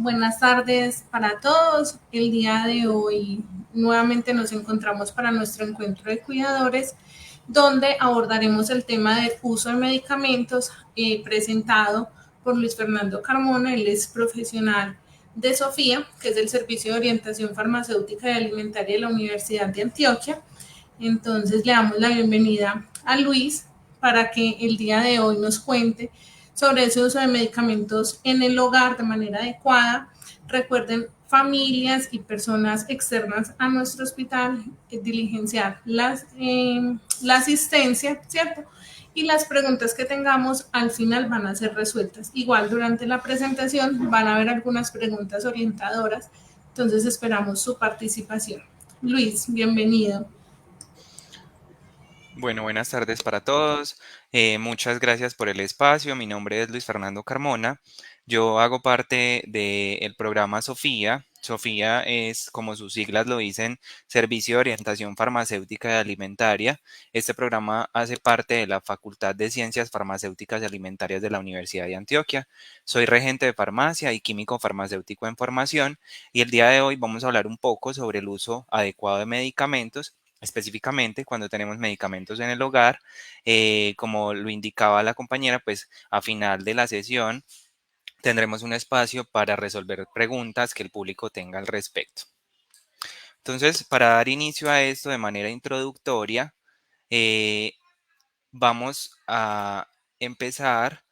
Buenas tardes para todos. El día de hoy nuevamente nos encontramos para nuestro encuentro de cuidadores, donde abordaremos el tema del uso de medicamentos presentado por Luis Fernando Carmona. Él es profesional de Sofía, que es el Servicio de Orientación Farmacéutica y Alimentaria de la Universidad de Antioquia. Entonces le damos la bienvenida a Luis para que el día de hoy nos cuente sobre ese uso de medicamentos en el hogar de manera adecuada. Recuerden, familias y personas externas a nuestro hospital, diligenciar la asistencia, ¿cierto? Y las preguntas que tengamos al final van a ser resueltas. Igual durante la presentación van a haber algunas preguntas orientadoras, entonces esperamos su participación. Luis, bienvenido. Bueno, buenas tardes para todos. Muchas gracias por el espacio. Mi nombre es Luis Fernando Carmona. Yo hago parte del programa Sofía. Sofía es, como sus siglas lo dicen, Servicio de Orientación Farmacéutica y Alimentaria. Este programa hace parte de la Facultad de Ciencias Farmacéuticas y Alimentarias de la Universidad de Antioquia. Soy regente de farmacia y químico farmacéutico en formación y el día de hoy vamos a hablar un poco sobre el uso adecuado de medicamentos, específicamente cuando tenemos medicamentos en el hogar. Como lo indicaba la compañera, pues a final de la sesión tendremos un espacio para resolver preguntas que el público tenga al respecto. Entonces, para dar inicio a esto de manera introductoria, eh, vamos a empezar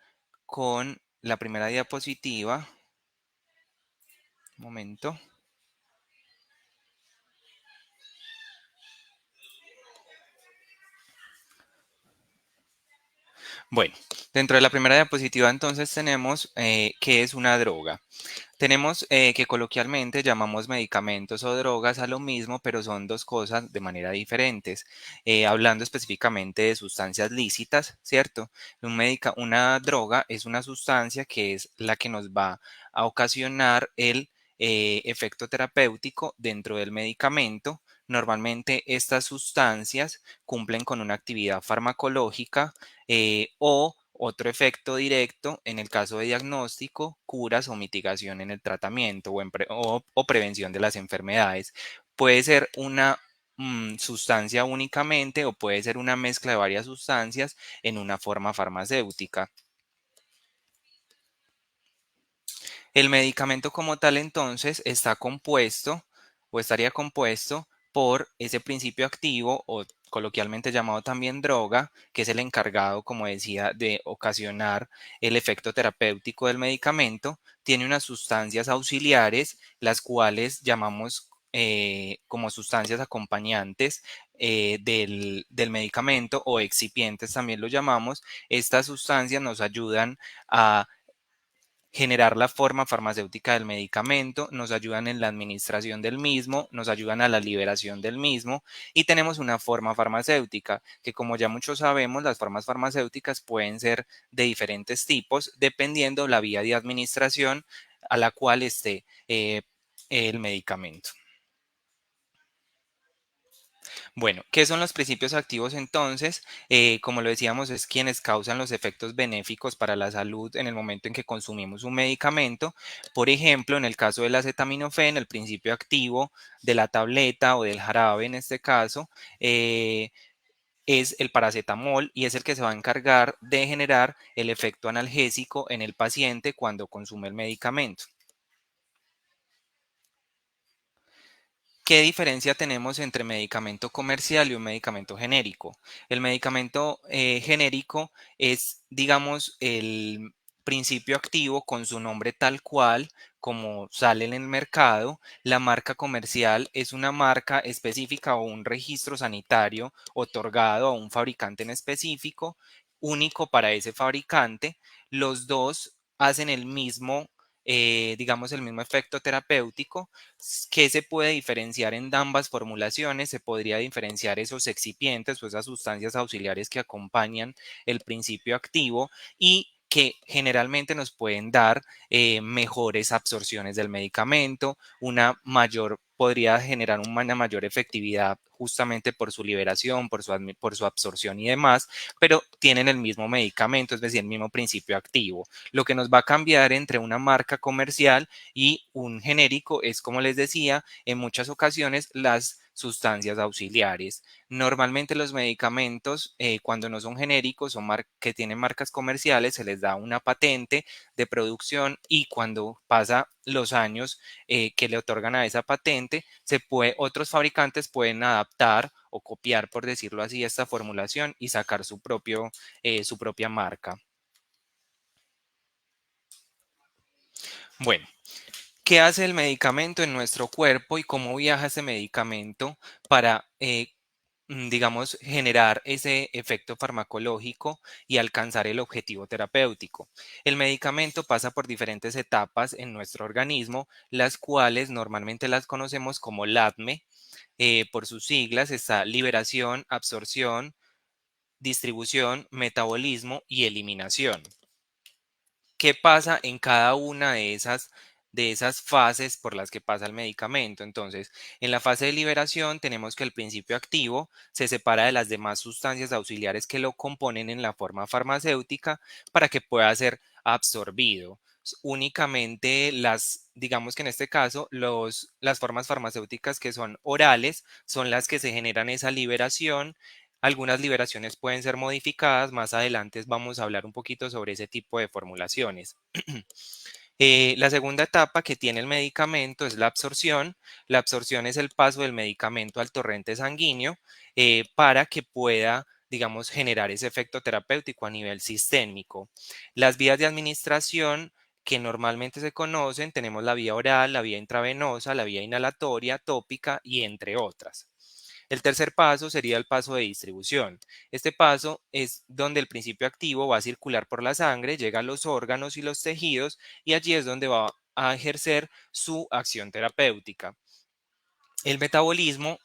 con la primera diapositiva. Un momento. Bueno, dentro de la primera diapositiva entonces tenemos qué es una droga. Tenemos que coloquialmente llamamos medicamentos o drogas a lo mismo, pero son dos cosas de manera diferentes. Hablando específicamente de sustancias lícitas, ¿cierto? Una droga es una sustancia que es la que nos va a ocasionar el efecto terapéutico dentro del medicamento. Normalmente estas sustancias cumplen con una actividad farmacológica o otro efecto directo en el caso de diagnóstico, curas o mitigación en el tratamiento o prevención de las enfermedades. Puede ser una sustancia únicamente o puede ser una mezcla de varias sustancias en una forma farmacéutica. El medicamento como tal entonces está compuesto o estaría compuesto por ese principio activo o coloquialmente llamado también droga, que es el encargado, como decía, de ocasionar el efecto terapéutico del medicamento. Tiene unas sustancias auxiliares, las cuales llamamos como sustancias acompañantes del medicamento o excipientes también lo llamamos. Estas sustancias nos ayudan a generar la forma farmacéutica del medicamento, nos ayudan en la administración del mismo, nos ayudan a la liberación del mismo y tenemos una forma farmacéutica que, como ya muchos sabemos, las formas farmacéuticas pueden ser de diferentes tipos dependiendo la vía de administración a la cual esté el medicamento. Bueno, ¿qué son los principios activos entonces? Como lo decíamos, es quienes causan los efectos benéficos para la salud en el momento en que consumimos un medicamento. Por ejemplo, en el caso del acetaminofén, el principio activo de la tableta o del jarabe en este caso, es el paracetamol y es el que se va a encargar de generar el efecto analgésico en el paciente cuando consume el medicamento. ¿Qué diferencia tenemos entre medicamento comercial y un medicamento genérico? El medicamento genérico es, digamos, el principio activo con su nombre tal cual, como sale en el mercado. La marca comercial es una marca específica o un registro sanitario otorgado a un fabricante en específico, único para ese fabricante. Los dos hacen el mismo, digamos, el mismo efecto terapéutico. ¿Qué se puede diferenciar en ambas formulaciones? Se podría diferenciar esos excipientes o esas sustancias auxiliares que acompañan el principio activo y que generalmente nos pueden dar mejores absorciones del medicamento, una mayor podría generar una mayor efectividad justamente por su liberación, por su absorción y demás, pero tienen el mismo medicamento, es decir, el mismo principio activo. Lo que nos va a cambiar entre una marca comercial y un genérico es, como les decía, en muchas ocasiones las sustancias auxiliares. Normalmente los medicamentos, cuando no son genéricos, que tienen marcas comerciales, se les da una patente de producción y cuando pasa los años que le otorgan a esa patente, otros fabricantes pueden adaptar o copiar, por decirlo así, esta formulación y sacar su propia marca. Bueno, ¿qué hace el medicamento en nuestro cuerpo y cómo viaja ese medicamento para, digamos, generar ese efecto farmacológico y alcanzar el objetivo terapéutico? El medicamento pasa por diferentes etapas en nuestro organismo, las cuales normalmente las conocemos como LADME. Por sus siglas está liberación, absorción, distribución, metabolismo y eliminación. ¿Qué pasa en cada una de esas fases por las que pasa el medicamento? Entonces, en la fase de liberación tenemos que el principio activo se separa de las demás sustancias auxiliares que lo componen en la forma farmacéutica para que pueda ser absorbido. Únicamente digamos que en este caso, las formas farmacéuticas que son orales son las que se generan esa liberación. Algunas liberaciones pueden ser modificadas. Más adelante vamos a hablar un poquito sobre ese tipo de formulaciones. La segunda etapa que tiene el medicamento es la absorción. La absorción es el paso del medicamento al torrente sanguíneo para que pueda, digamos, generar ese efecto terapéutico a nivel sistémico. Las vías de administración que normalmente se conocen, tenemos la vía oral, la vía intravenosa, la vía inhalatoria, tópica y entre otras. El tercer paso sería el paso de distribución. Este paso es donde el principio activo va a circular por la sangre, llega a los órganos y los tejidos y allí es donde va a ejercer su acción terapéutica. El metabolismo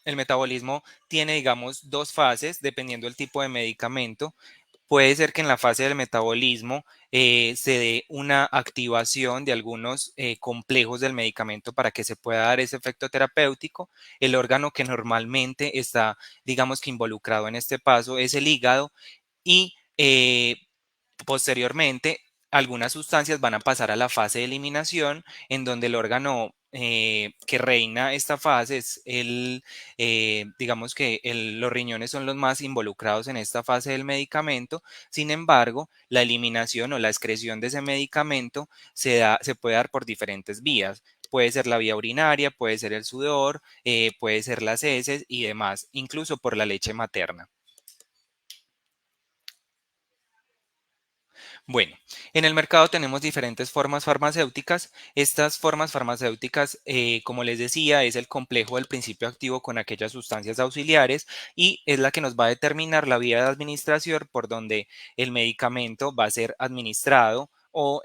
tiene, digamos, dos fases dependiendo del tipo de medicamento. Puede ser que en la fase del metabolismo se dé una activación de algunos complejos del medicamento para que se pueda dar ese efecto terapéutico. El órgano que normalmente está, digamos que involucrado en este paso es el hígado y posteriormente, algunas sustancias van a pasar a la fase de eliminación, en donde el órgano que reina esta fase es digamos que los riñones son los más involucrados en esta fase del medicamento. Sin embargo, la eliminación o la excreción de ese medicamento se puede dar por diferentes vías. Puede ser la vía urinaria, puede ser el sudor, puede ser las heces y demás, incluso por la leche materna. Bueno, en el mercado tenemos diferentes formas farmacéuticas. Estas formas farmacéuticas, como les decía, es el complejo del principio activo con aquellas sustancias auxiliares y es la que nos va a determinar la vía de administración por donde el medicamento va a ser administrado o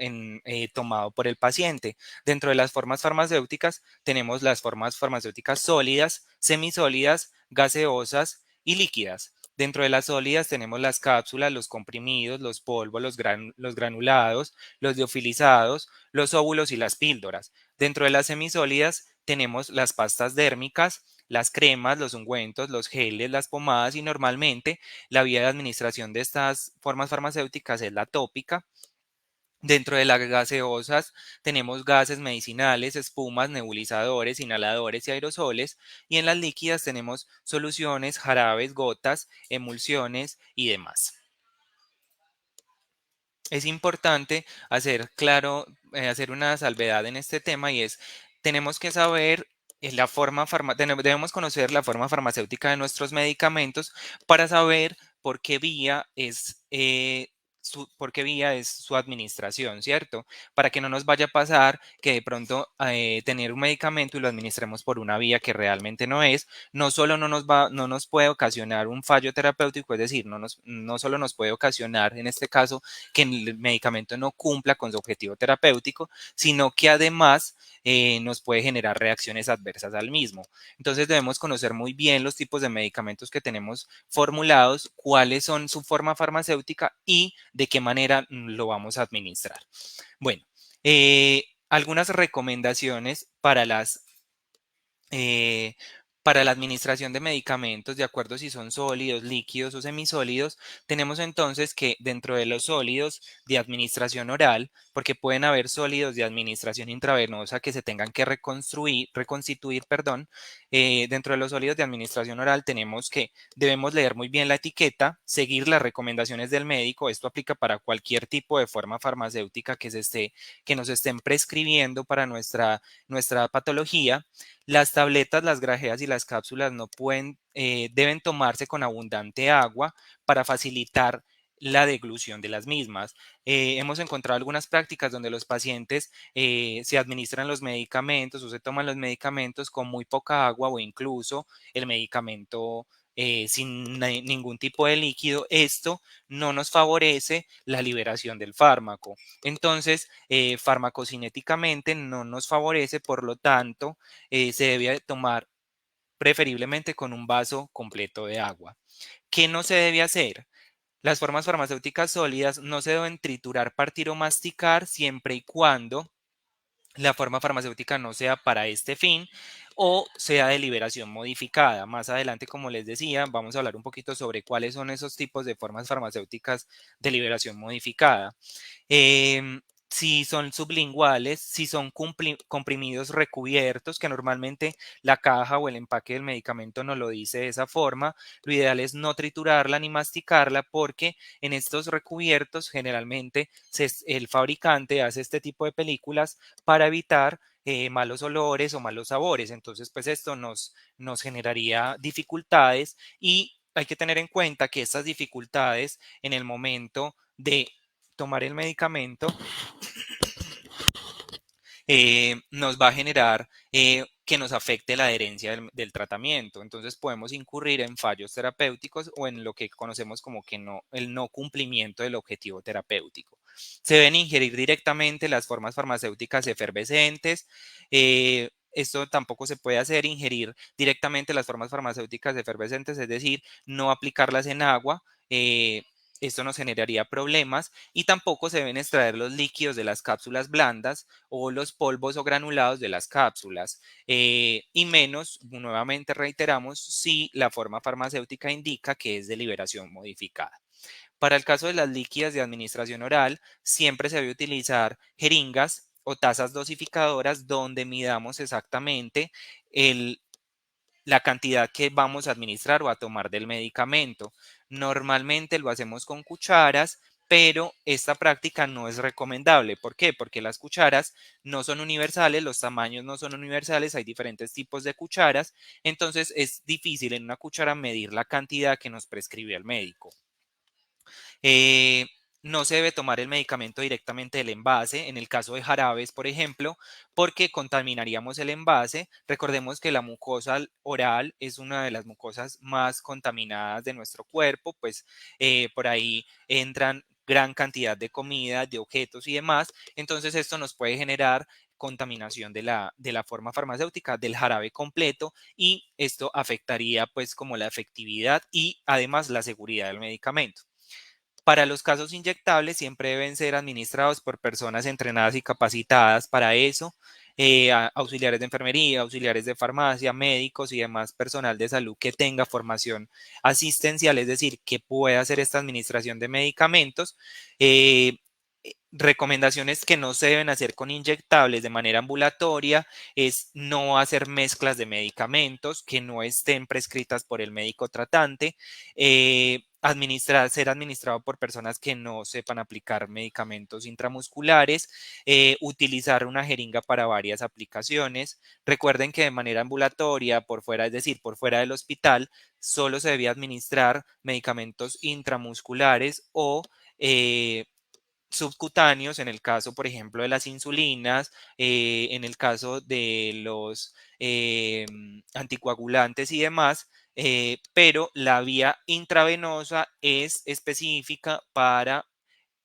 tomado por el paciente. Dentro de las formas farmacéuticas tenemos las formas farmacéuticas sólidas, semisólidas, gaseosas y líquidas. Dentro de las sólidas tenemos las cápsulas, los comprimidos, los polvos, los granulados, los liofilizados, los óvulos y las píldoras. Dentro de las semisólidas tenemos las pastas dérmicas, las cremas, los ungüentos, los geles, las pomadas y normalmente la vía de administración de estas formas farmacéuticas es la tópica. Dentro de las gaseosas tenemos gases medicinales, espumas, nebulizadores, inhaladores y aerosoles. Y en las líquidas tenemos soluciones, jarabes, gotas, emulsiones y demás. Es importante hacer una salvedad en este tema y es, tenemos que saber debemos conocer la forma farmacéutica de nuestros medicamentos para saber por qué vía por qué vía es su administración, ¿cierto? Para que no nos vaya a pasar que de pronto tener un medicamento y lo administremos por una vía que realmente no es, no solo no nos puede ocasionar un fallo terapéutico, es decir, no solo nos puede ocasionar, en este caso, que el medicamento no cumpla con su objetivo terapéutico, sino que además nos puede generar reacciones adversas al mismo. Entonces debemos conocer muy bien los tipos de medicamentos que tenemos formulados, cuáles son su forma farmacéutica y de qué manera lo vamos a administrar. Bueno, algunas recomendaciones para las eh, para la administración de medicamentos, de acuerdo si son sólidos, líquidos o semisólidos, tenemos entonces que dentro de los sólidos de administración oral, porque pueden haber sólidos de administración intravenosa que se tengan que reconstituir, perdón, dentro de los sólidos de administración oral tenemos que debemos leer muy bien la etiqueta, seguir las recomendaciones del médico. Esto aplica para cualquier tipo de forma farmacéutica que nos estén prescribiendo para nuestra patología. Las tabletas, las grajeas y las cápsulas no pueden, deben tomarse con abundante agua para facilitar la deglución de las mismas. Hemos encontrado algunas prácticas donde los pacientes se administran los medicamentos o se toman los medicamentos con muy poca agua o incluso el medicamento sin ningún tipo de líquido. Esto no nos favorece la liberación del fármaco. Entonces, farmacocinéticamente no nos favorece, por lo tanto, se debe tomar preferiblemente con un vaso completo de agua. ¿Qué no se debe hacer? Las formas farmacéuticas sólidas no se deben triturar, partir o masticar siempre y cuando la forma farmacéutica no sea para este fin o sea de liberación modificada. Más adelante, como les decía, vamos a hablar un poquito sobre cuáles son esos tipos de formas farmacéuticas de liberación modificada. Si son sublinguales, si son comprimidos recubiertos, que normalmente la caja o el empaque del medicamento nos lo dice de esa forma, lo ideal es no triturarla ni masticarla porque en estos recubiertos generalmente el fabricante hace este tipo de películas para evitar malos olores o malos sabores. Entonces, pues esto nos generaría dificultades y hay que tener en cuenta que estas dificultades en el momento de tomar el medicamento nos va a generar que nos afecte la adherencia del tratamiento. Entonces podemos incurrir en fallos terapéuticos o en lo que conocemos como que el no cumplimiento del objetivo terapéutico. Se deben ingerir directamente las formas farmacéuticas efervescentes. Esto tampoco se puede hacer, ingerir directamente las formas farmacéuticas efervescentes, es decir, no aplicarlas en agua. Esto nos generaría problemas y tampoco se deben extraer los líquidos de las cápsulas blandas o los polvos o granulados de las cápsulas, y menos, nuevamente reiteramos, si la forma farmacéutica indica que es de liberación modificada. Para el caso de las líquidas de administración oral, siempre se debe utilizar jeringas o tazas dosificadoras donde midamos exactamente la cantidad que vamos a administrar o a tomar del medicamento. Normalmente lo hacemos con cucharas, pero esta práctica no es recomendable. ¿Por qué? Porque las cucharas no son universales, los tamaños no son universales, hay diferentes tipos de cucharas, entonces es difícil en una cuchara medir la cantidad que nos prescribe el médico. Eh, no se debe tomar el medicamento directamente del envase, en el caso de jarabes, por ejemplo, porque contaminaríamos el envase. Recordemos que la mucosa oral es una de las mucosas más contaminadas de nuestro cuerpo, pues por ahí entran gran cantidad de comida, de objetos y demás. Entonces esto nos puede generar contaminación de la forma farmacéutica del jarabe completo y esto afectaría pues como la efectividad y además la seguridad del medicamento. Para los casos inyectables siempre deben ser administrados por personas entrenadas y capacitadas para eso, auxiliares de enfermería, auxiliares de farmacia, médicos y demás personal de salud que tenga formación asistencial, es decir, que pueda hacer esta administración de medicamentos. Eh, Recomendaciones que no se deben hacer con inyectables de manera ambulatoria es no hacer mezclas de medicamentos que no estén prescritas por el médico tratante, ser administrado por personas que no sepan aplicar medicamentos intramusculares, utilizar una jeringa para varias aplicaciones. Recuerden que de manera ambulatoria, por fuera, es decir, por fuera del hospital, solo se debía administrar medicamentos intramusculares o subcutáneos, en el caso, por ejemplo, de las insulinas, en el caso de los anticoagulantes y demás, pero la vía intravenosa es específica para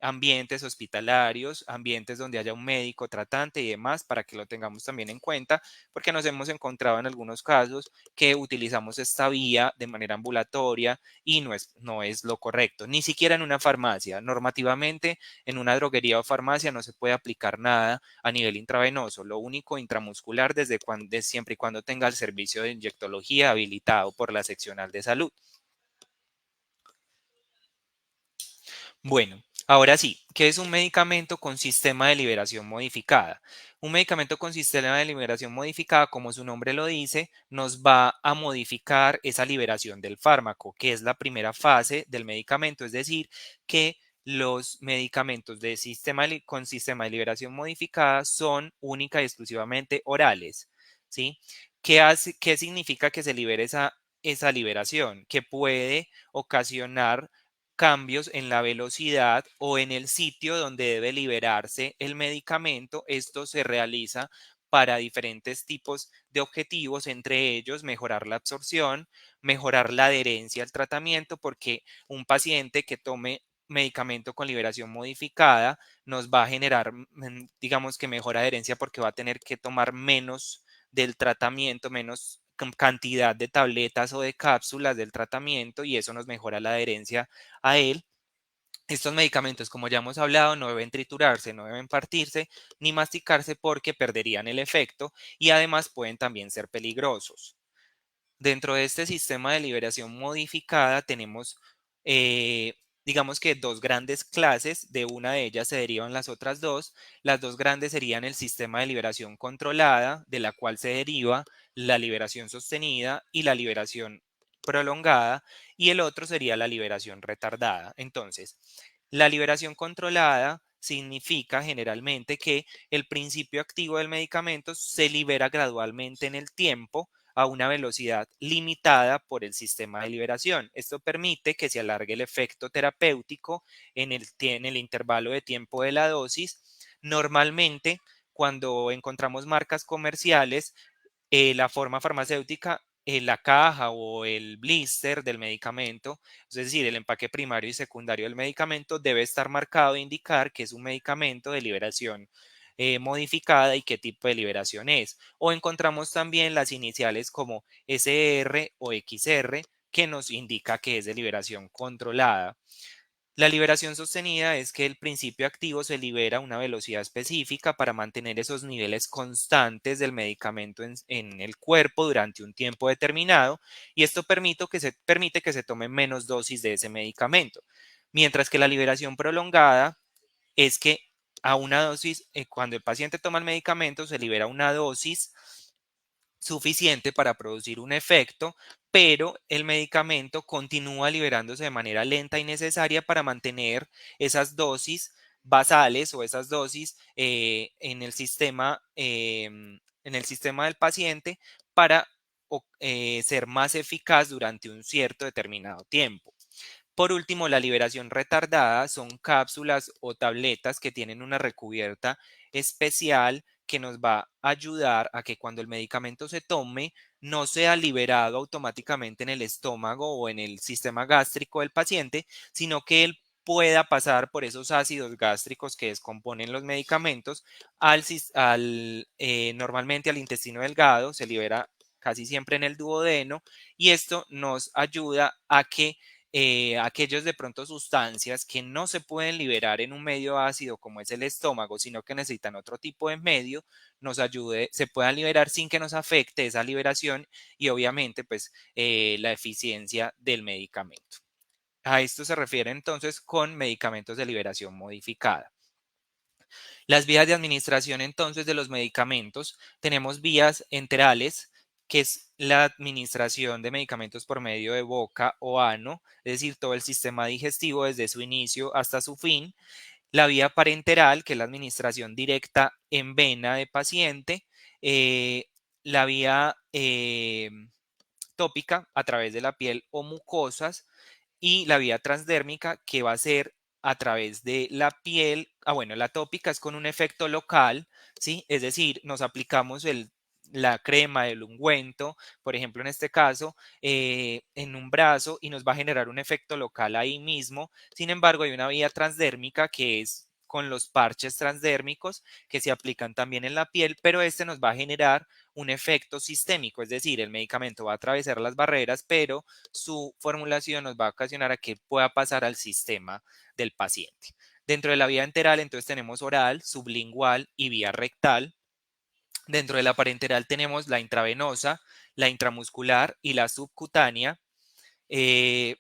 ambientes hospitalarios, ambientes donde haya un médico tratante y demás, para que lo tengamos también en cuenta, porque nos hemos encontrado en algunos casos que utilizamos esta vía de manera ambulatoria y no es lo correcto, ni siquiera en una farmacia. Normativamente, en una droguería o farmacia no se puede aplicar nada a nivel intravenoso, lo único intramuscular siempre y cuando tenga el servicio de inyectología habilitado por la seccional de salud. Bueno, ahora sí, ¿qué es un medicamento con sistema de liberación modificada? Un medicamento con sistema de liberación modificada, como su nombre lo dice, nos va a modificar esa liberación del fármaco, que es la primera fase del medicamento, es decir, que los medicamentos con sistema de liberación modificada son única y exclusivamente orales, ¿sí? ¿Qué significa que se libere esa liberación? Que puede ocasionar cambios en la velocidad o en el sitio donde debe liberarse el medicamento. Esto se realiza para diferentes tipos de objetivos, entre ellos mejorar la absorción, mejorar la adherencia al tratamiento, porque un paciente que tome medicamento con liberación modificada nos va a generar, digamos que mejor adherencia porque va a tener que tomar menos del tratamiento, menos cantidad de tabletas o de cápsulas del tratamiento, y eso nos mejora la adherencia a él. Estos medicamentos, como ya hemos hablado, no deben triturarse, no deben partirse ni masticarse porque perderían el efecto y además pueden también ser peligrosos. Dentro de este sistema de liberación modificada tenemos, digamos que dos grandes clases, de una de ellas se derivan las otras dos. Las dos grandes serían el sistema de liberación controlada, de la cual se deriva la liberación sostenida y la liberación prolongada, y el otro sería la liberación retardada. Entonces, la liberación controlada significa generalmente que el principio activo del medicamento se libera gradualmente en el tiempo a una velocidad limitada por el sistema de liberación. Esto permite que se alargue el efecto terapéutico en el intervalo de tiempo de la dosis. Normalmente, cuando encontramos marcas comerciales, la forma farmacéutica, la caja o el blister del medicamento, es decir, el empaque primario y secundario del medicamento, debe estar marcado e indicar que es un medicamento de liberación modificada y qué tipo de liberación es. O encontramos también las iniciales como SR o XR, que nos indica que es de liberación controlada. La liberación sostenida es que el principio activo se libera a una velocidad específica para mantener esos niveles constantes del medicamento en el cuerpo durante un tiempo determinado, y esto permite que se tome menos dosis de ese medicamento. Mientras que la liberación prolongada es que a una dosis, cuando el paciente toma el medicamento, se libera una dosis suficiente para producir un efecto, pero el medicamento continúa liberándose de manera lenta y necesaria para mantener esas dosis basales o esas dosis en el sistema del paciente para ser más eficaz durante un cierto determinado tiempo. Por último, la liberación retardada son cápsulas o tabletas que tienen una recubierta especial que nos va a ayudar a que cuando el medicamento se tome no sea liberado automáticamente en el estómago o en el sistema gástrico del paciente, sino que él pueda pasar por esos ácidos gástricos que descomponen los medicamentos normalmente al intestino delgado, se libera casi siempre en el duodeno, y esto nos ayuda a que aquellos de pronto sustancias que no se pueden liberar en un medio ácido como es el estómago, sino que necesitan otro tipo de medio, se puedan liberar sin que nos afecte esa liberación y obviamente pues la eficiencia del medicamento. A esto se refiere entonces con medicamentos de liberación modificada. Las vías de administración entonces de los medicamentos, tenemos vías enterales, que es la administración de medicamentos por medio de boca o ano, es decir, todo el sistema digestivo desde su inicio hasta su fin. La vía parenteral, que es la administración directa en vena de paciente. La vía tópica a través de la piel o mucosas, y la vía transdérmica, que va a ser a través de la piel. Bueno, la tópica es con un efecto local, ¿sí? Es decir, nos aplicamos la crema, el ungüento, por ejemplo, en este caso, en un brazo y nos va a generar un efecto local ahí mismo. Sin embargo, hay una vía transdérmica que es con los parches transdérmicos que se aplican también en la piel, pero este nos va a generar un efecto sistémico, es decir, el medicamento va a atravesar las barreras, pero su formulación nos va a ocasionar a que pueda pasar al sistema del paciente. Dentro de la vía enteral, entonces tenemos oral, sublingual y vía rectal. Dentro de la parenteral tenemos la intravenosa, la intramuscular y la subcutánea. Eh,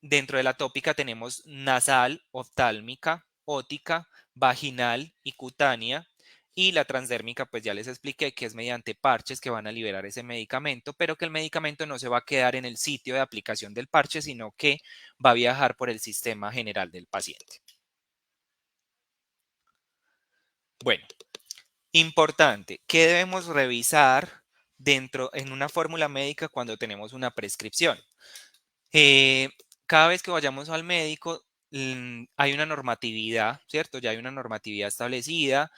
Dentro de la tópica tenemos nasal, oftálmica, ótica, vaginal y cutánea. Y la transdérmica, pues ya les expliqué que es mediante parches que van a liberar ese medicamento, pero que el medicamento no se va a quedar en el sitio de aplicación del parche, sino que va a viajar por el sistema general del paciente. Bueno, importante, ¿qué debemos revisar en una fórmula médica cuando tenemos una prescripción? Eh, Cada vez que vayamos al médico, hay una normatividad, ¿cierto? Ya hay una normatividad establecida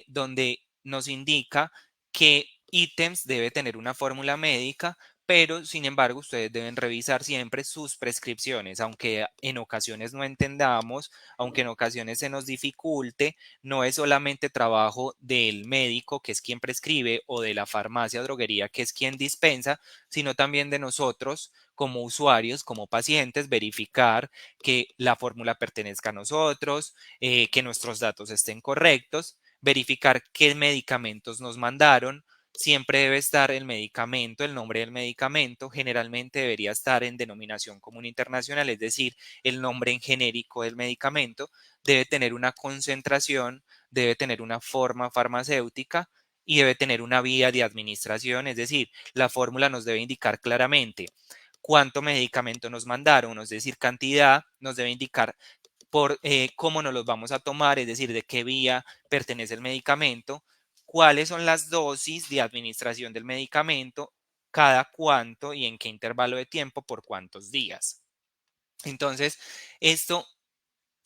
donde nos indica qué ítems debe tener una fórmula médica, pero sin embargo ustedes deben revisar siempre sus prescripciones, aunque en ocasiones no entendamos, aunque en ocasiones se nos dificulte, no es solamente trabajo del médico, que es quien prescribe, o de la farmacia o droguería, que es quien dispensa, sino también de nosotros como usuarios, como pacientes, verificar que la fórmula pertenezca a nosotros, que nuestros datos estén correctos, verificar qué medicamentos nos mandaron. Siempre debe estar el medicamento, el nombre del medicamento, generalmente debería estar en denominación común internacional, es decir, el nombre en genérico del medicamento, debe tener una concentración, debe tener una forma farmacéutica y debe tener una vía de administración, es decir, la fórmula nos debe indicar claramente cuánto medicamento nos mandaron, es decir, cantidad, nos debe indicar por cómo nos los vamos a tomar, es decir, de qué vía pertenece el medicamento, cuáles son las dosis de administración del medicamento, cada cuánto y en qué intervalo de tiempo, por cuántos días. Entonces, esto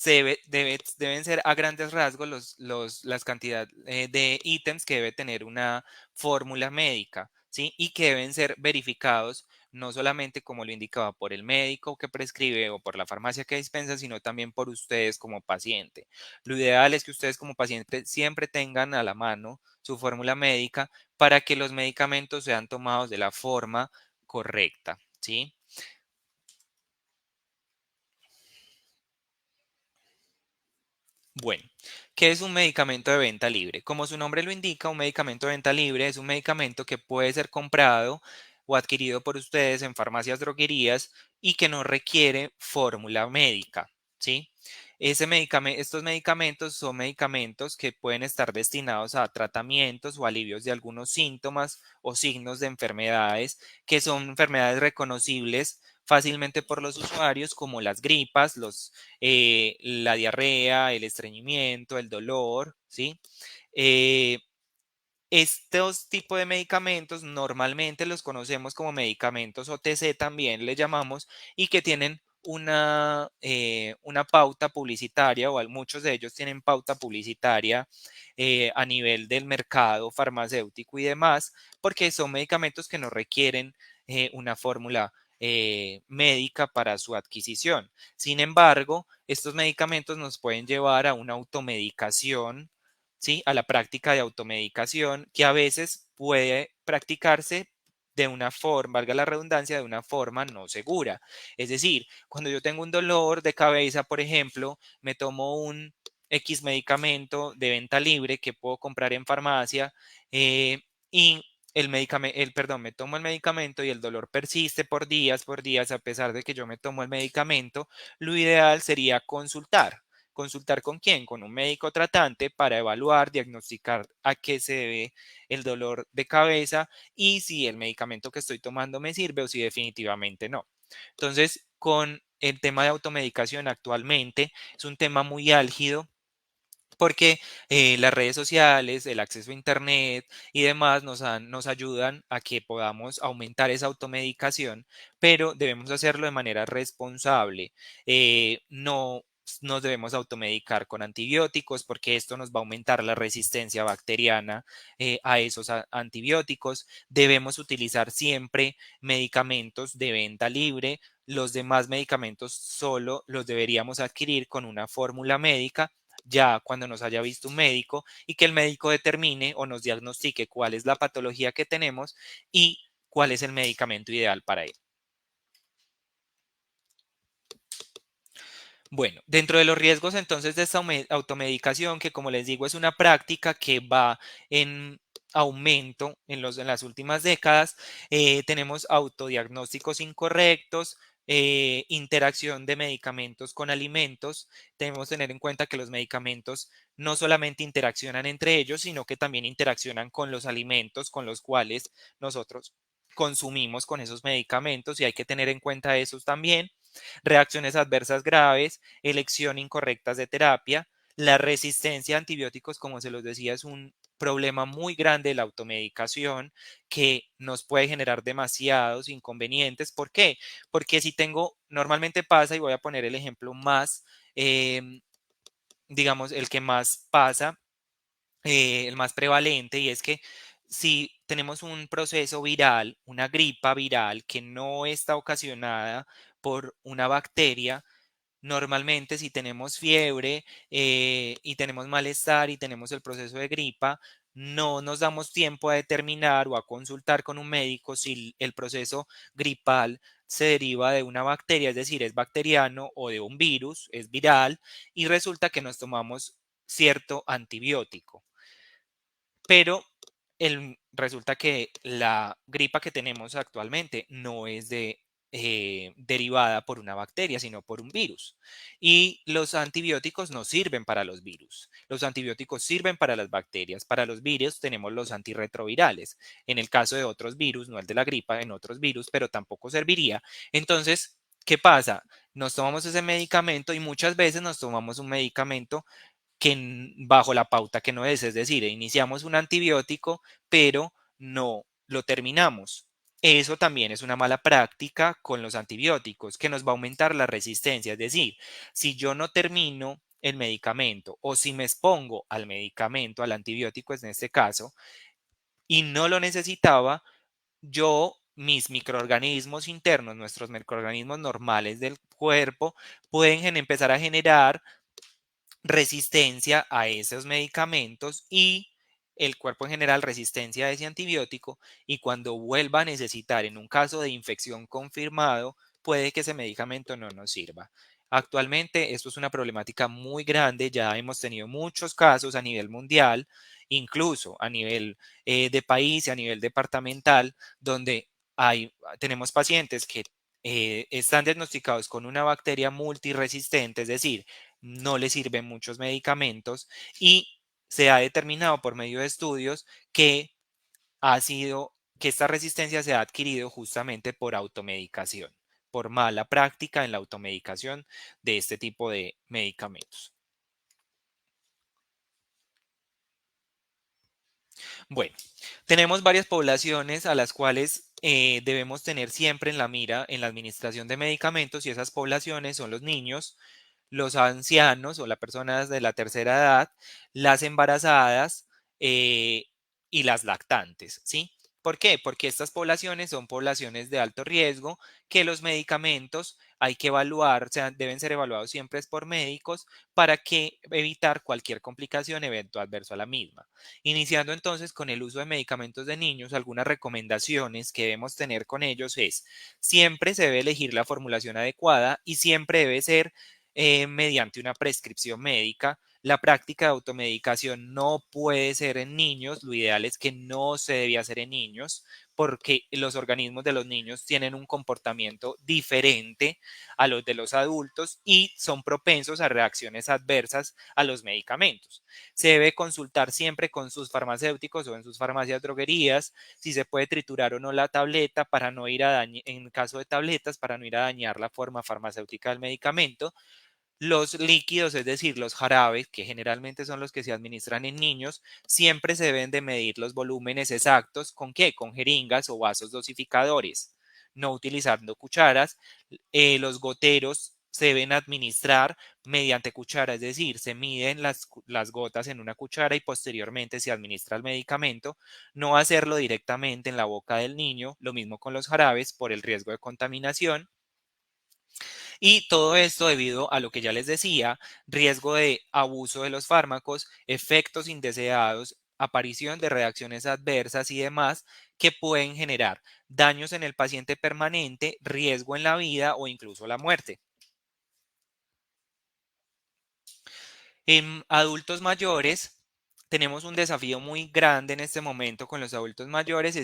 deben ser a grandes rasgos las cantidades de ítems que debe tener una fórmula médica, ¿sí? Y que deben ser verificados no solamente como lo indicaba por el médico que prescribe o por la farmacia que dispensa, sino también por ustedes como paciente. Lo ideal es que ustedes como paciente siempre tengan a la mano su fórmula médica para que los medicamentos sean tomados de la forma correcta, ¿sí? Bueno, ¿qué es un medicamento de venta libre? Como su nombre lo indica, un medicamento de venta libre es un medicamento que puede ser comprado o adquirido por ustedes en farmacias, droguerías y que no requiere fórmula médica, ¿sí? Estos medicamentos son medicamentos que pueden estar destinados a tratamientos o alivios de algunos síntomas o signos de enfermedades que son enfermedades reconocibles fácilmente por los usuarios como las gripas, la diarrea, el estreñimiento, el dolor, ¿sí? Eh, Estos tipos de medicamentos normalmente los conocemos como medicamentos OTC también le llamamos y que tienen una pauta publicitaria o muchos de ellos tienen pauta publicitaria a nivel del mercado farmacéutico y demás porque son medicamentos que no requieren una fórmula médica para su adquisición. Sin embargo, estos medicamentos nos pueden llevar a una automedicación, ¿sí? A la práctica de automedicación que a veces puede practicarse de una forma, valga la redundancia, de una forma no segura. Es decir, cuando yo tengo un dolor de cabeza, por ejemplo, me tomo un X medicamento de venta libre que puedo comprar en farmacia y perdón, me tomo el medicamento y el dolor persiste por días, a pesar de que yo me tomo el medicamento, lo ideal sería consultar. ¿Consultar con quién? Con un médico tratante para evaluar, diagnosticar a qué se debe el dolor de cabeza y si el medicamento que estoy tomando me sirve o si definitivamente no. Entonces, con el tema de automedicación actualmente es un tema muy álgido porque las redes sociales, el acceso a Internet y demás nos ayudan a que podamos aumentar esa automedicación, pero debemos hacerlo de manera responsable. No nos debemos automedicar con antibióticos porque esto nos va a aumentar la resistencia bacteriana a esos antibióticos. Debemos utilizar siempre medicamentos de venta libre. Los demás medicamentos solo los deberíamos adquirir con una fórmula médica ya cuando nos haya visto un médico y que el médico determine o nos diagnostique cuál es la patología que tenemos y cuál es el medicamento ideal para él. Bueno, dentro de los riesgos entonces de esta automedicación, que como les digo es una práctica que va en aumento en las últimas décadas, tenemos autodiagnósticos incorrectos, interacción de medicamentos con alimentos. Debemos tener en cuenta que los medicamentos no solamente interaccionan entre ellos, sino que también interaccionan con los alimentos con los cuales nosotros consumimos con esos medicamentos y hay que tener en cuenta esos también. Reacciones adversas graves, elección incorrectas de terapia, la resistencia a antibióticos, como se los decía, es un problema muy grande de la automedicación que nos puede generar demasiados inconvenientes. ¿Por qué? Porque si tengo, normalmente pasa, y voy a poner el ejemplo más, digamos, el que más pasa, el más prevalente, y es que si tenemos un proceso viral, una gripa viral que no está ocasionada por una bacteria, normalmente si tenemos fiebre y tenemos malestar y tenemos el proceso de gripa, no nos damos tiempo a determinar o a consultar con un médico si el proceso gripal se deriva de una bacteria, es decir, es bacteriano o de un virus, es viral, y resulta que nos tomamos cierto antibiótico. Pero resulta que la gripa que tenemos actualmente no es derivada por una bacteria, sino por un virus. Y los antibióticos no sirven para los virus. Los antibióticos sirven para las bacterias. Para los virus tenemos los antirretrovirales. En el caso de otros virus, no el de la gripa, en otros virus, pero tampoco serviría. Entonces, ¿qué pasa? Nos tomamos ese medicamento y muchas veces nos tomamos un medicamento que bajo la pauta que no es decir, iniciamos un antibiótico, pero no lo terminamos. Eso también es una mala práctica con los antibióticos, que nos va a aumentar la resistencia. Es decir, si yo no termino el medicamento o si me expongo al medicamento, al antibiótico en este caso, y no lo necesitaba, mis microorganismos internos, nuestros microorganismos normales del cuerpo, pueden empezar a generar resistencia a esos medicamentos y el cuerpo en general resistencia a ese antibiótico y cuando vuelva a necesitar en un caso de infección confirmado, puede que ese medicamento no nos sirva. Actualmente esto es una problemática muy grande, ya hemos tenido muchos casos a nivel mundial, incluso a nivel de país y a nivel departamental, donde tenemos pacientes que están diagnosticados con una bacteria multiresistente, es decir, no le sirven muchos medicamentos y se ha determinado por medio de estudios que esta resistencia se ha adquirido justamente por automedicación, por mala práctica en la automedicación de este tipo de medicamentos. Bueno, tenemos varias poblaciones a las cuales debemos tener siempre en la mira en la administración de medicamentos y esas poblaciones son los niños, los ancianos o las personas de la tercera edad, las embarazadas eh, y las lactantes, ¿sí? ¿Por qué? Porque estas poblaciones son poblaciones de alto riesgo que los medicamentos hay que evaluar, o sea, deben ser evaluados siempre por médicos para que evitar cualquier complicación, evento adverso a la misma. Iniciando entonces con el uso de medicamentos de niños, algunas recomendaciones que debemos tener con ellos es, siempre se debe elegir la formulación adecuada y siempre debe ser mediante una prescripción médica. La práctica de automedicación no puede ser en niños, lo ideal es que no se debe hacer en niños porque los organismos de los niños tienen un comportamiento diferente a los de los adultos y son propensos a reacciones adversas a los medicamentos. Se debe consultar siempre con sus farmacéuticos o en sus farmacias droguerías si se puede triturar o no la tableta para no ir a dañar, en caso de tabletas, para no ir a dañar la forma farmacéutica del medicamento. Los líquidos, es decir, los jarabes, que generalmente son los que se administran en niños, siempre se deben de medir los volúmenes exactos. ¿Con qué? Con jeringas o vasos dosificadores, no utilizando cucharas. Los goteros se deben administrar mediante cuchara, es decir, se miden las gotas en una cuchara y posteriormente se administra el medicamento. No hacerlo directamente en la boca del niño, lo mismo con los jarabes por el riesgo de contaminación. Y todo esto debido a lo que ya les decía, riesgo de abuso de los fármacos, efectos indeseados, aparición de reacciones adversas y demás que pueden generar daños en el paciente permanente, riesgo en la vida o incluso la muerte. En adultos mayores tenemos un desafío muy grande en este momento con los adultos mayores,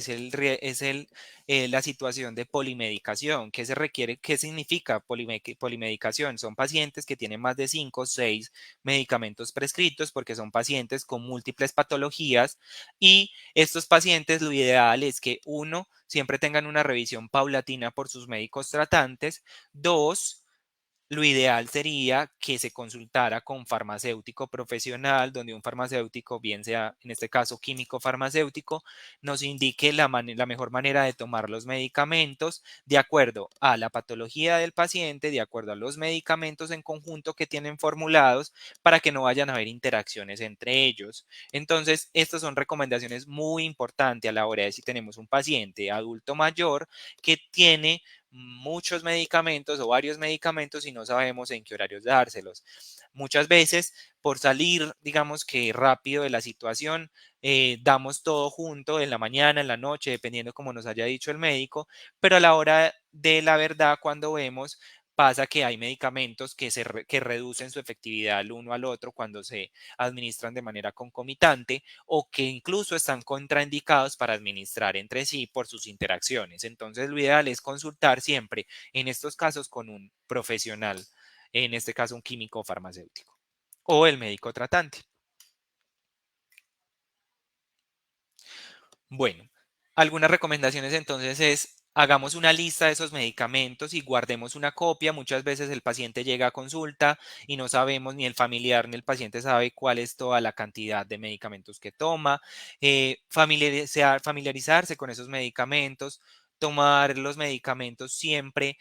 la situación de polimedicación. ¿Qué se requiere? ¿Qué significa polimedicación? Son pacientes que tienen más de 5 o 6 medicamentos prescritos porque son pacientes con múltiples patologías y estos pacientes lo ideal es que uno, siempre tengan una revisión paulatina por sus médicos tratantes, dos, lo ideal sería que se consultara con farmacéutico profesional, donde un farmacéutico, bien sea en este caso químico farmacéutico, nos indique la mejor manera de tomar los medicamentos de acuerdo a la patología del paciente, de acuerdo a los medicamentos en conjunto que tienen formulados, para que no vayan a haber interacciones entre ellos. Entonces, estas son recomendaciones muy importantes a la hora de si tenemos un paciente adulto mayor que tiene muchos medicamentos o varios medicamentos y no sabemos en qué horarios dárselos. Muchas veces, por salir, digamos que rápido de la situación, damos todo junto en la mañana, en la noche, dependiendo como nos haya dicho el médico, pero a la hora de la verdad, cuando vemos, pasa que hay medicamentos que reducen su efectividad el uno al otro cuando se administran de manera concomitante o que incluso están contraindicados para administrar entre sí por sus interacciones. Entonces, lo ideal es consultar siempre en estos casos con un profesional, en este caso un químico farmacéutico o el médico tratante. Bueno, algunas recomendaciones entonces es hagamos una lista de esos medicamentos y guardemos una copia. Muchas veces el paciente llega a consulta y no sabemos, ni el familiar ni el paciente sabe cuál es toda la cantidad de medicamentos que toma. Familiarizarse con esos medicamentos, tomar los medicamentos siempre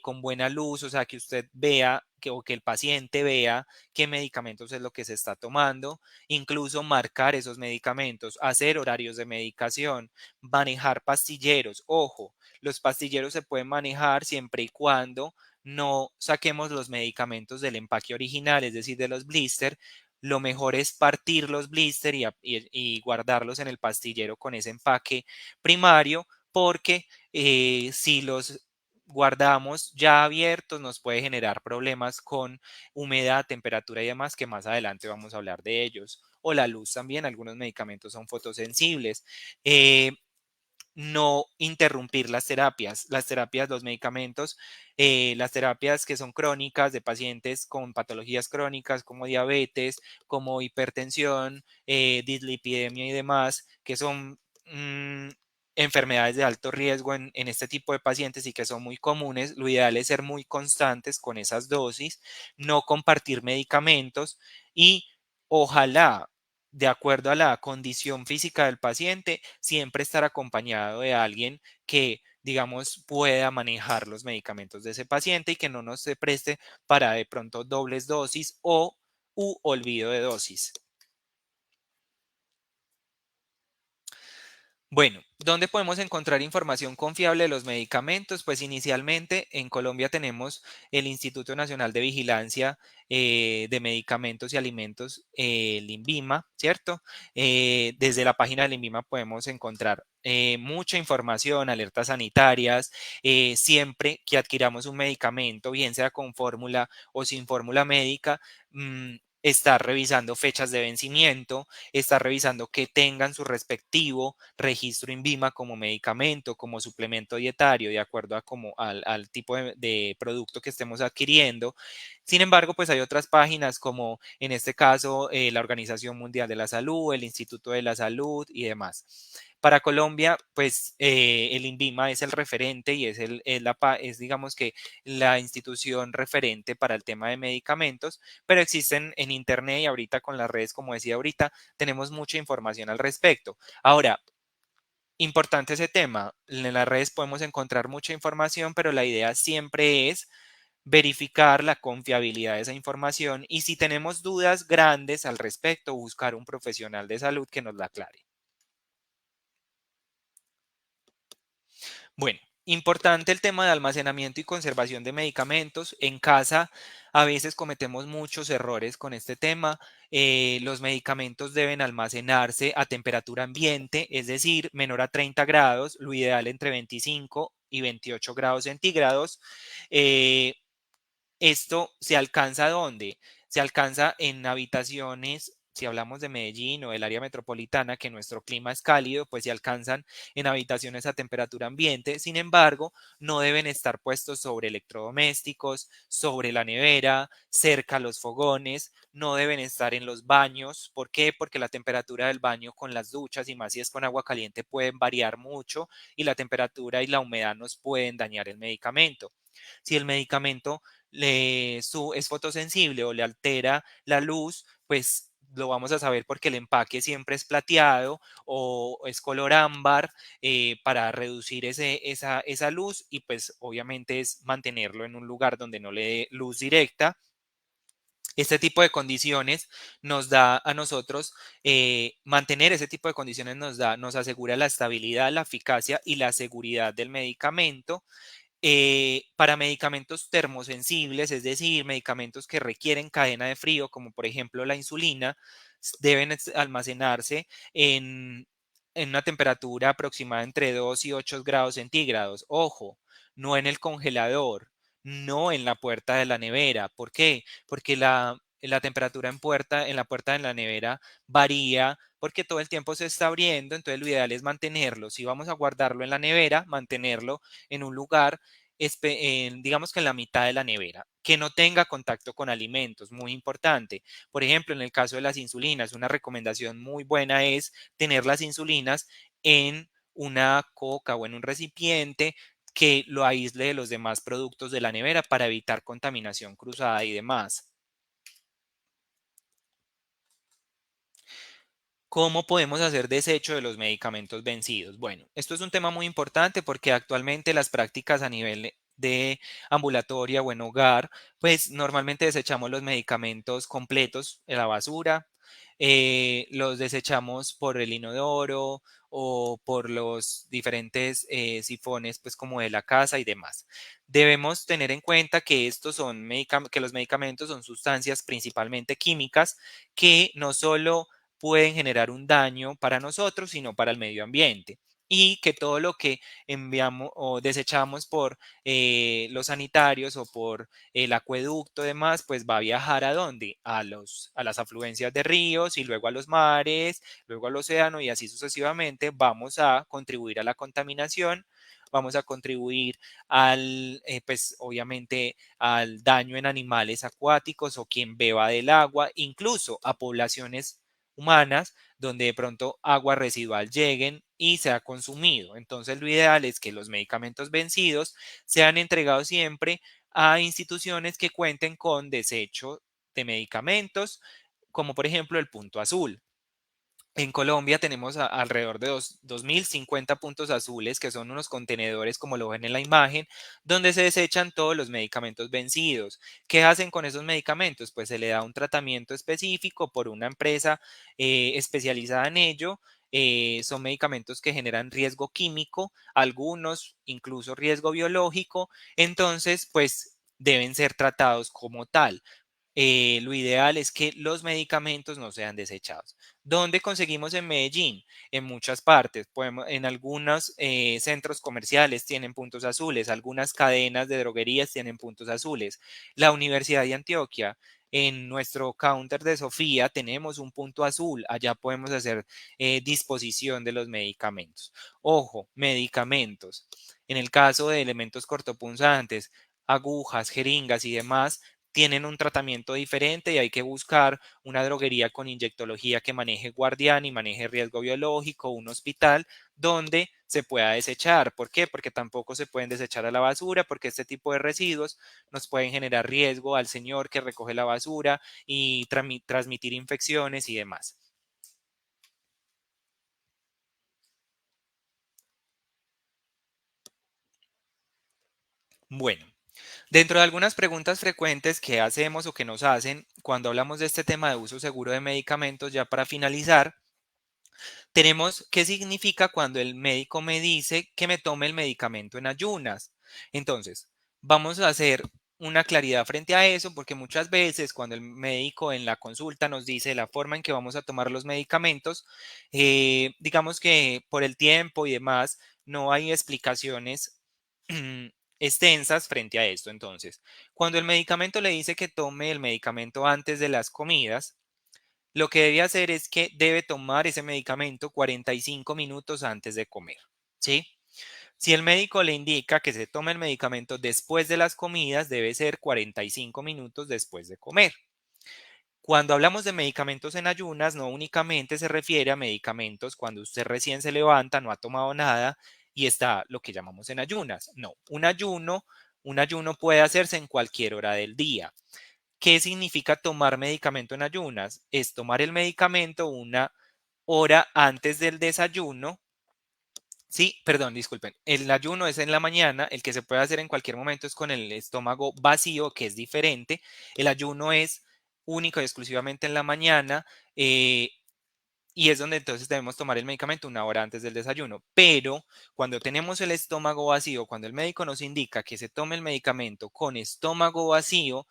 con buena luz, o sea, que usted vea o que el paciente vea qué medicamentos es lo que se está tomando, incluso marcar esos medicamentos, hacer horarios de medicación, manejar pastilleros. Ojo, los pastilleros se pueden manejar siempre y cuando no saquemos los medicamentos del empaque original, es decir, de los blister. Lo mejor es partir los blister y guardarlos en el pastillero con ese empaque primario, porque si los guardamos ya abiertos nos puede generar problemas con humedad, temperatura y demás, que más adelante vamos a hablar de ellos. O la luz también, algunos medicamentos son fotosensibles. No interrumpir las terapias, los medicamentos, las terapias que son crónicas de pacientes con patologías crónicas como diabetes, como hipertensión, dislipidemia y demás, que son enfermedades de alto riesgo en este tipo de pacientes y que son muy comunes. Lo ideal es ser muy constantes con esas dosis, no compartir medicamentos y ojalá de acuerdo a la condición física del paciente, siempre estar acompañado de alguien que, digamos, pueda manejar los medicamentos de ese paciente y que no nos se preste para de pronto dobles dosis o olvido de dosis. Bueno, ¿dónde podemos encontrar información confiable de los medicamentos? Pues inicialmente en Colombia tenemos el Instituto Nacional de Vigilancia de Medicamentos y Alimentos, el INVIMA, ¿cierto? Desde la página del INVIMA podemos encontrar mucha información, alertas sanitarias, siempre que adquiramos un medicamento, bien sea con fórmula o sin fórmula médica, estar revisando fechas de vencimiento, estar revisando que tengan su respectivo registro INVIMA como medicamento, como suplemento dietario, de acuerdo a al tipo de producto que estemos adquiriendo. Sin embargo, pues hay otras páginas como en este caso la Organización Mundial de la Salud, el Instituto de la Salud y demás. Para Colombia, pues el INVIMA es el referente y es digamos que la institución referente para el tema de medicamentos, pero existen en Internet y ahorita con las redes, como decía ahorita, tenemos mucha información al respecto. Ahora, importante ese tema, en las redes podemos encontrar mucha información, pero la idea siempre es verificar la confiabilidad de esa información y si tenemos dudas grandes al respecto, buscar un profesional de salud que nos la aclare. Bueno, importante el tema de almacenamiento y conservación de medicamentos. En casa a veces cometemos muchos errores con este tema. Los medicamentos deben almacenarse a temperatura ambiente, es decir, menor a 30 grados, lo ideal entre 25 y 28 grados centígrados. Eh, Esto se alcanza ¿dónde? Se alcanza en habitaciones, si hablamos de Medellín o del área metropolitana, que nuestro clima es cálido, pues se alcanzan en habitaciones a temperatura ambiente. Sin embargo, no deben estar puestos sobre electrodomésticos, sobre la nevera, cerca a los fogones, no deben estar en los baños. ¿Por qué? Porque la temperatura del baño con las duchas y más si es con agua caliente pueden variar mucho y la temperatura y la humedad nos pueden dañar el medicamento. Si el medicamento es fotosensible o le altera la luz, pues lo vamos a saber porque el empaque siempre es plateado o es color ámbar para reducir esa luz y pues obviamente es mantenerlo en un lugar donde no le dé luz directa. Este tipo de condiciones nos da a nosotros, mantener ese tipo de condiciones nos asegura la estabilidad, la eficacia y la seguridad del medicamento. Para medicamentos termosensibles, es decir, medicamentos que requieren cadena de frío, como por ejemplo la insulina, deben almacenarse en una temperatura aproximada entre 2 y 8 grados centígrados. Ojo, no en el congelador, no en la puerta de la nevera. ¿Por qué? Porque la temperatura en la puerta de la nevera varía porque todo el tiempo se está abriendo, entonces lo ideal es mantenerlo. Si vamos a guardarlo en la nevera, mantenerlo en un lugar digamos que en la mitad de la nevera, que no tenga contacto con alimentos, muy importante. Por ejemplo, en el caso de las insulinas, una recomendación muy buena es tener las insulinas en una coca o en un recipiente que lo aísle de los demás productos de la nevera para evitar contaminación cruzada y demás. ¿Cómo podemos hacer desecho de los medicamentos vencidos? Bueno, esto es un tema muy importante porque actualmente las prácticas a nivel de ambulatoria o en hogar, pues normalmente desechamos los medicamentos completos en la basura, los desechamos por el inodoro o por los diferentes sifones, pues como de la casa y demás. Debemos tener en cuenta que que los medicamentos son sustancias principalmente químicas que no solo pueden generar un daño para nosotros, sino para el medio ambiente. Y que todo lo que enviamos o desechamos por los sanitarios o por el acueducto y demás, pues va a viajar a dónde? A las afluencias de ríos y luego a los mares, luego al océano y así sucesivamente. Vamos a contribuir a la contaminación, vamos a contribuir pues obviamente al daño en animales acuáticos o quien beba del agua, incluso a poblaciones humanas donde de pronto agua residual lleguen y sea consumido. Entonces lo ideal es que los medicamentos vencidos sean entregados siempre a instituciones que cuenten con desecho de medicamentos, como por ejemplo el Punto Azul. En Colombia tenemos alrededor de 2050 puntos azules, que son unos contenedores, como lo ven en la imagen, donde se desechan todos los medicamentos vencidos. ¿Qué hacen con esos medicamentos? Pues se le da un tratamiento específico por una empresa especializada en ello. Son medicamentos que generan riesgo químico, algunos incluso riesgo biológico, entonces pues deben ser tratados como tal. Lo ideal es que los medicamentos no sean desechados. ¿Dónde conseguimos en Medellín? En muchas partes. En algunos centros comerciales tienen puntos azules, algunas cadenas de droguerías tienen puntos azules. La Universidad de Antioquia, en nuestro counter de Sofía tenemos un punto azul. Allá podemos hacer disposición de los medicamentos. Ojo, medicamentos. En el caso de elementos cortopunzantes, agujas, jeringas y demás, tienen un tratamiento diferente y hay que buscar una droguería con inyectología que maneje guardián y maneje riesgo biológico, un hospital donde se pueda desechar. ¿Por qué? Porque tampoco se pueden desechar a la basura, porque este tipo de residuos nos pueden generar riesgo al señor que recoge la basura y transmitir infecciones y demás. Bueno. Dentro de algunas preguntas frecuentes que hacemos o que nos hacen cuando hablamos de este tema de uso seguro de medicamentos, ya para finalizar, tenemos qué significa cuando el médico me dice que me tome el medicamento en ayunas. Entonces, vamos a hacer una claridad frente a eso, porque muchas veces cuando el médico en la consulta nos dice la forma en que vamos a tomar los medicamentos, digamos que por el tiempo y demás, no hay explicaciones extensas frente a esto. Entonces, cuando el medicamento le dice que tome el medicamento antes de las comidas, lo que debe hacer es que debe tomar ese medicamento 45 minutos antes de comer, ¿sí? Si el médico le indica que se tome el medicamento después de las comidas, debe ser 45 minutos después de comer. Cuando hablamos de medicamentos en ayunas, no únicamente se refiere a medicamentos cuando usted recién se levanta, no ha tomado nada y está lo que llamamos en ayunas. No, un ayuno puede hacerse en cualquier hora del día. ¿Qué significa tomar medicamento en ayunas? Es tomar el medicamento una hora antes del desayuno. Sí, perdón, disculpen. El ayuno es en la mañana, el que se puede hacer en cualquier momento es con el estómago vacío, que es diferente. El ayuno es único y exclusivamente en la mañana y es donde entonces debemos tomar el medicamento una hora antes del desayuno. Pero cuando tenemos el estómago vacío, cuando el médico nos indica que se tome el medicamento con estómago vacío,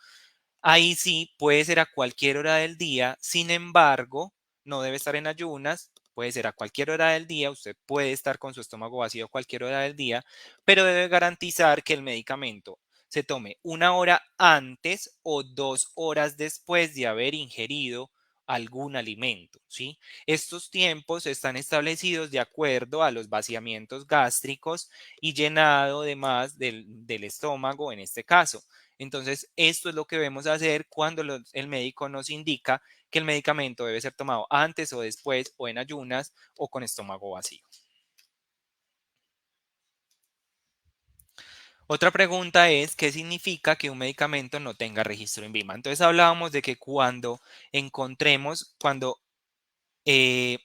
ahí sí puede ser a cualquier hora del día, sin embargo, no debe estar en ayunas, puede ser a cualquier hora del día, usted puede estar con su estómago vacío a cualquier hora del día, pero debe garantizar que el medicamento se tome una hora antes o 2 horas después de haber ingerido algún alimento, ¿sí? Estos tiempos están establecidos de acuerdo a los vaciamientos gástricos y llenado además del estómago en este caso. Entonces, esto es lo que debemos hacer cuando el médico nos indica que el medicamento debe ser tomado antes o después o en ayunas o con estómago vacío. Otra pregunta es, ¿qué significa que un medicamento no tenga registro en VIMA? Entonces hablábamos de que cuando eh,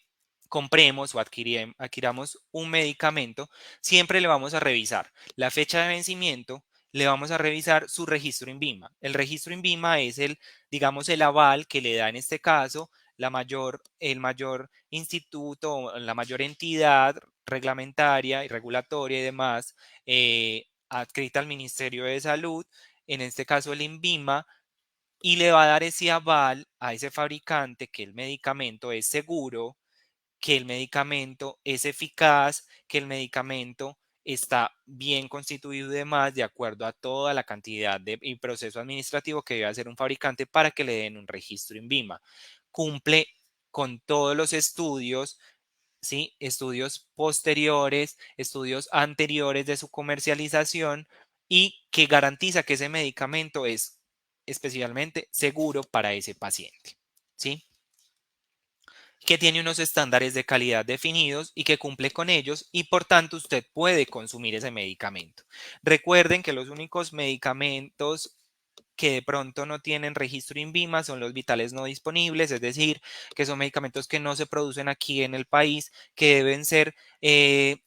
compremos o adquiramos un medicamento, siempre le vamos a revisar la fecha de vencimiento, le vamos a revisar su registro INVIMA. El registro INVIMA es digamos, el aval que le da en este caso el mayor instituto, la mayor entidad reglamentaria y regulatoria y demás adscrita al Ministerio de Salud, en este caso el INVIMA, y le va a dar ese aval a ese fabricante que el medicamento es seguro, que el medicamento es eficaz, que el medicamento está bien constituido y demás, de acuerdo a toda la cantidad y proceso administrativo que debe hacer un fabricante para que le den un registro en VIMA. Cumple con todos los estudios, ¿sí? Estudios posteriores, estudios anteriores de su comercialización y que garantiza que ese medicamento es especialmente seguro para ese paciente, ¿sí? Que tiene unos estándares de calidad definidos y que cumple con ellos y por tanto usted puede consumir ese medicamento. Recuerden que los únicos medicamentos que de pronto no tienen registro INVIMA son los vitales no disponibles, es decir, que son medicamentos que no se producen aquí en el país, que deben ser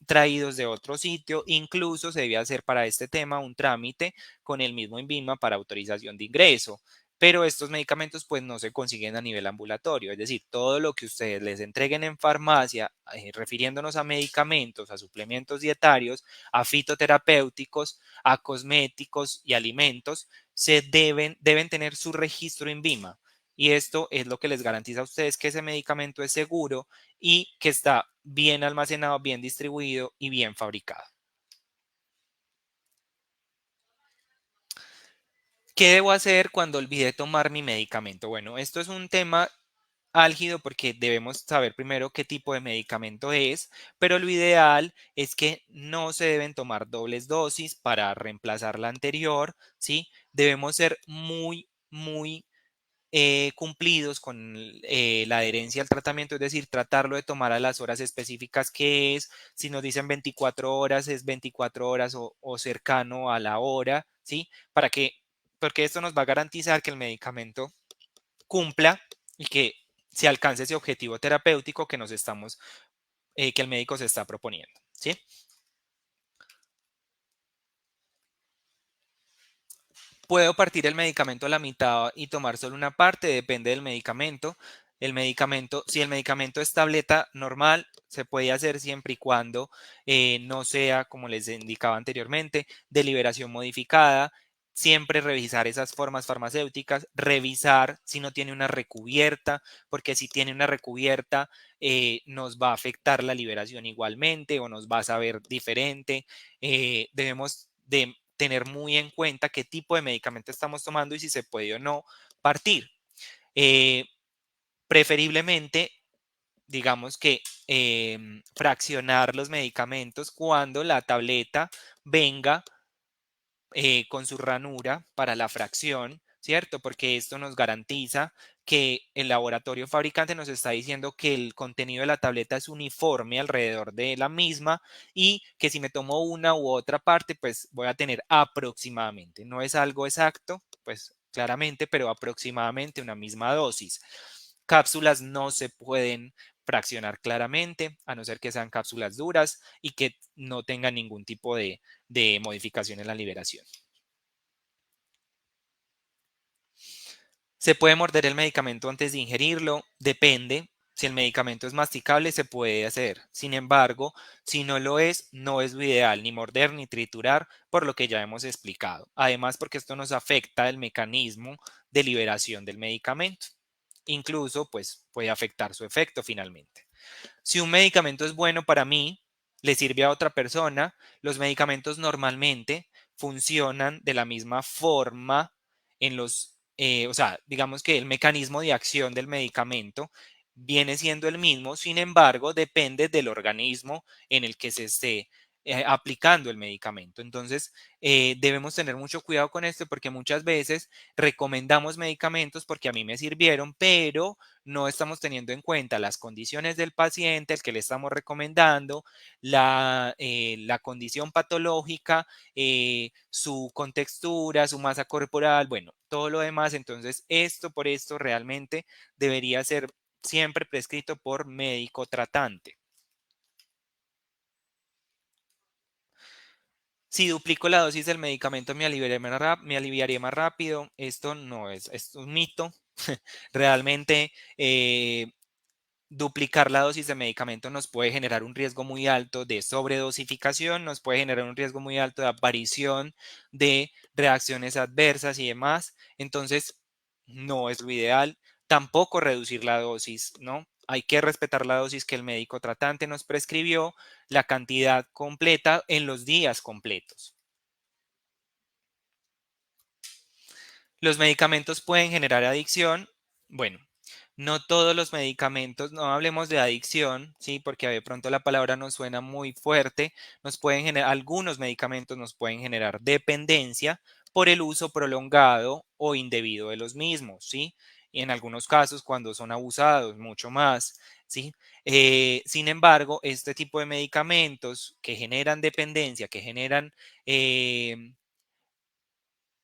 traídos de otro sitio. Incluso se debe hacer para este tema un trámite con el mismo INVIMA para autorización de ingreso. Pero estos medicamentos pues no se consiguen a nivel ambulatorio, es decir, todo lo que ustedes les entreguen en farmacia, refiriéndonos a medicamentos, a suplementos dietarios, a fitoterapéuticos, a cosméticos y alimentos, deben tener su registro en VIMA. Y esto es lo que les garantiza a ustedes que ese medicamento es seguro y que está bien almacenado, bien distribuido y bien fabricado. ¿Qué debo hacer cuando olvidé tomar mi medicamento? Bueno, esto es un tema álgido porque debemos saber primero qué tipo de medicamento es, pero lo ideal es que no se deben tomar dobles dosis para reemplazar la anterior, ¿sí? Debemos ser muy cumplidos con la adherencia al tratamiento, es decir, tratarlo de tomar a las horas específicas que es, si nos dicen 24 horas, es 24 horas o cercano a la hora, ¿sí? Porque esto nos va a garantizar que el medicamento cumpla y que se alcance ese objetivo terapéutico que el médico se está proponiendo, ¿sí? Puedo partir el medicamento a la mitad y tomar solo una parte, depende del medicamento. Si el medicamento es tableta normal, se puede hacer siempre y cuando no sea, como les indicaba anteriormente, de liberación modificada. Siempre revisar esas formas farmacéuticas, revisar si no tiene una recubierta, porque si tiene una recubierta nos va a afectar la liberación igualmente o nos va a saber diferente. Debemos de tener muy en cuenta qué tipo de medicamento estamos tomando y si se puede o no partir. Eh, Preferiblemente, digamos que fraccionar los medicamentos cuando la tableta venga con su ranura para la fracción, ¿cierto? Porque esto nos garantiza que el laboratorio fabricante nos está diciendo que el contenido de la tableta es uniforme alrededor de la misma y que si me tomo una u otra parte, pues voy a tener aproximadamente, no es algo exacto, pues claramente, pero aproximadamente una misma dosis. Cápsulas no se pueden fraccionar claramente, a no ser que sean cápsulas duras y que no tengan ningún tipo de modificación en la liberación. Se puede morder el medicamento antes de ingerirlo, depende. Si el medicamento es masticable, se puede hacer. Sin embargo, si no lo es, no es lo ideal ni morder ni triturar, por lo que ya hemos explicado. Además, porque esto nos afecta el mecanismo de liberación del medicamento. Incluso, pues, puede afectar su efecto finalmente. Si un medicamento es bueno para mí, le sirve a otra persona, los medicamentos normalmente funcionan de la misma forma en o sea, digamos que el mecanismo de acción del medicamento viene siendo el mismo, sin embargo, depende del organismo en el que se esté aplicando el medicamento. Entonces, debemos tener mucho cuidado con esto porque muchas veces recomendamos medicamentos porque a mí me sirvieron, pero no estamos teniendo en cuenta las condiciones del paciente, el que le estamos recomendando, la condición patológica, su contextura, su masa corporal, bueno, todo lo demás. Entonces, por esto realmente debería ser siempre prescrito por médico tratante. Si duplico la dosis del medicamento me aliviaría más rápido. Esto no es un mito. Realmente duplicar la dosis de medicamento nos puede generar un riesgo muy alto de sobredosificación, nos puede generar un riesgo muy alto de aparición de reacciones adversas y demás. Entonces, no es lo ideal. Tampoco reducir la dosis, ¿no? Hay que respetar la dosis que el médico tratante nos prescribió, la cantidad completa en los días completos. Los medicamentos pueden generar adicción. Bueno, no todos los medicamentos, no hablemos de adicción, ¿sí? Porque de pronto la palabra nos suena muy fuerte. Algunos medicamentos nos pueden generar dependencia por el uso prolongado o indebido de los mismos, ¿sí? Y en algunos casos, cuando son abusados, mucho más, ¿sí? Sin embargo, este tipo de medicamentos que generan dependencia, que generan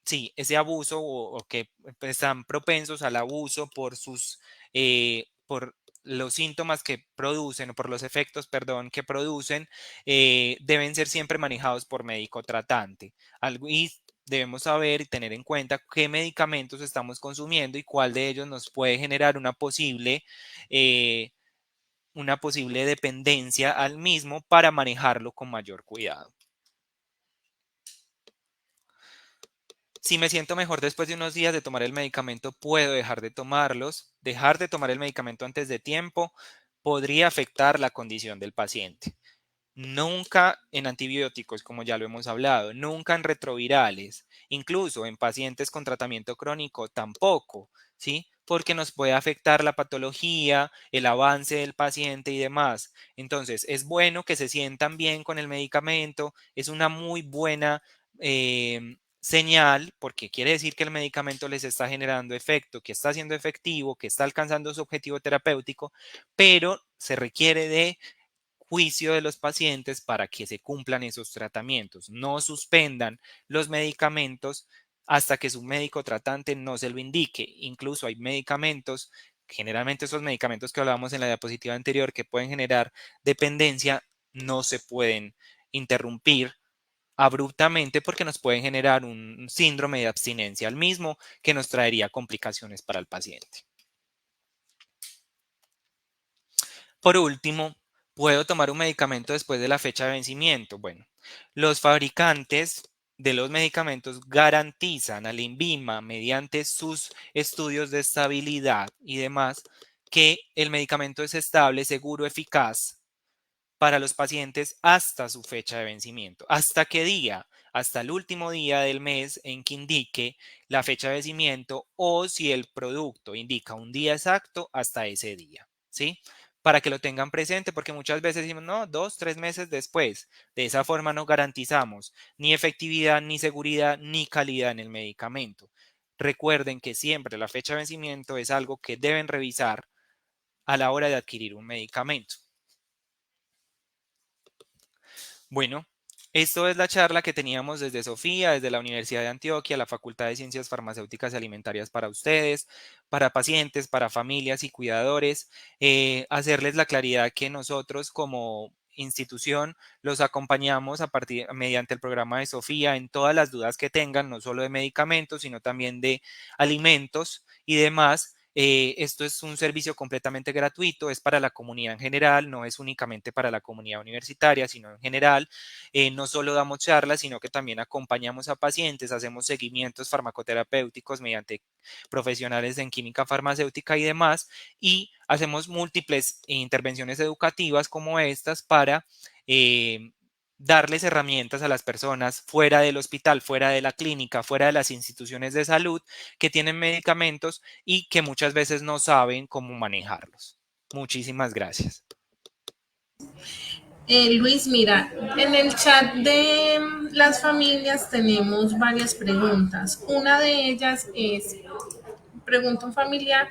sí, ese abuso o que están propensos al abuso por los síntomas que producen o por los efectos, perdón, que producen, deben ser siempre manejados por médico tratante. Y debemos saber y tener en cuenta qué medicamentos estamos consumiendo y cuál de ellos nos puede generar eh, una posible dependencia al mismo para manejarlo con mayor cuidado. Si me siento mejor después de unos días de tomar el medicamento, puedo dejar de tomarlos. Dejar de tomar el medicamento antes de tiempo podría afectar la condición del paciente. Nunca en antibióticos, como ya lo hemos hablado, nunca en retrovirales, incluso en pacientes con tratamiento crónico tampoco, ¿sí? Porque nos puede afectar la patología, el avance del paciente y demás. Entonces, es bueno que se sientan bien con el medicamento, es una muy buena señal, porque quiere decir que el medicamento les está generando efecto, que está siendo efectivo, que está alcanzando su objetivo terapéutico, pero se requiere de juicio de los pacientes para que se cumplan esos tratamientos. No suspendan los medicamentos hasta que su médico tratante no se lo indique. Incluso hay medicamentos, generalmente esos medicamentos que hablábamos en la diapositiva anterior, que pueden generar dependencia, no se pueden interrumpir abruptamente porque nos pueden generar un síndrome de abstinencia al mismo que nos traería complicaciones para el paciente. Por último, ¿puedo tomar un medicamento después de la fecha de vencimiento? Bueno, los fabricantes de los medicamentos garantizan al INVIMA mediante sus estudios de estabilidad y demás que el medicamento es estable, seguro, eficaz para los pacientes hasta su fecha de vencimiento. ¿Hasta qué día? Hasta el último día del mes en que indique la fecha de vencimiento o si el producto indica un día exacto, hasta ese día, ¿sí? Para que lo tengan presente, porque muchas veces decimos, no, 2, 3 meses después. De esa forma no garantizamos ni efectividad, ni seguridad, ni calidad en el medicamento. Recuerden que siempre la fecha de vencimiento es algo que deben revisar a la hora de adquirir un medicamento. Bueno, esto es la charla que teníamos desde Sofía, desde la Universidad de Antioquia, la Facultad de Ciencias Farmacéuticas y Alimentarias para ustedes, para pacientes, para familias y cuidadores. Hacerles la claridad que nosotros como institución los acompañamos mediante el programa de Sofía en todas las dudas que tengan, no solo de medicamentos, sino también de alimentos y demás. Esto es un servicio completamente gratuito, es para la comunidad en general, no es únicamente para la comunidad universitaria, sino en general. No solo damos charlas, sino que también acompañamos a pacientes, hacemos seguimientos farmacoterapéuticos mediante profesionales en química farmacéutica y demás, y hacemos múltiples intervenciones educativas como estas para darles herramientas a las personas fuera del hospital, fuera de la clínica, fuera de las instituciones de salud que tienen medicamentos y que muchas veces no saben cómo manejarlos. Muchísimas gracias. Luis, mira, en el chat de las familias tenemos varias preguntas. Una de ellas es, pregunta un familiar,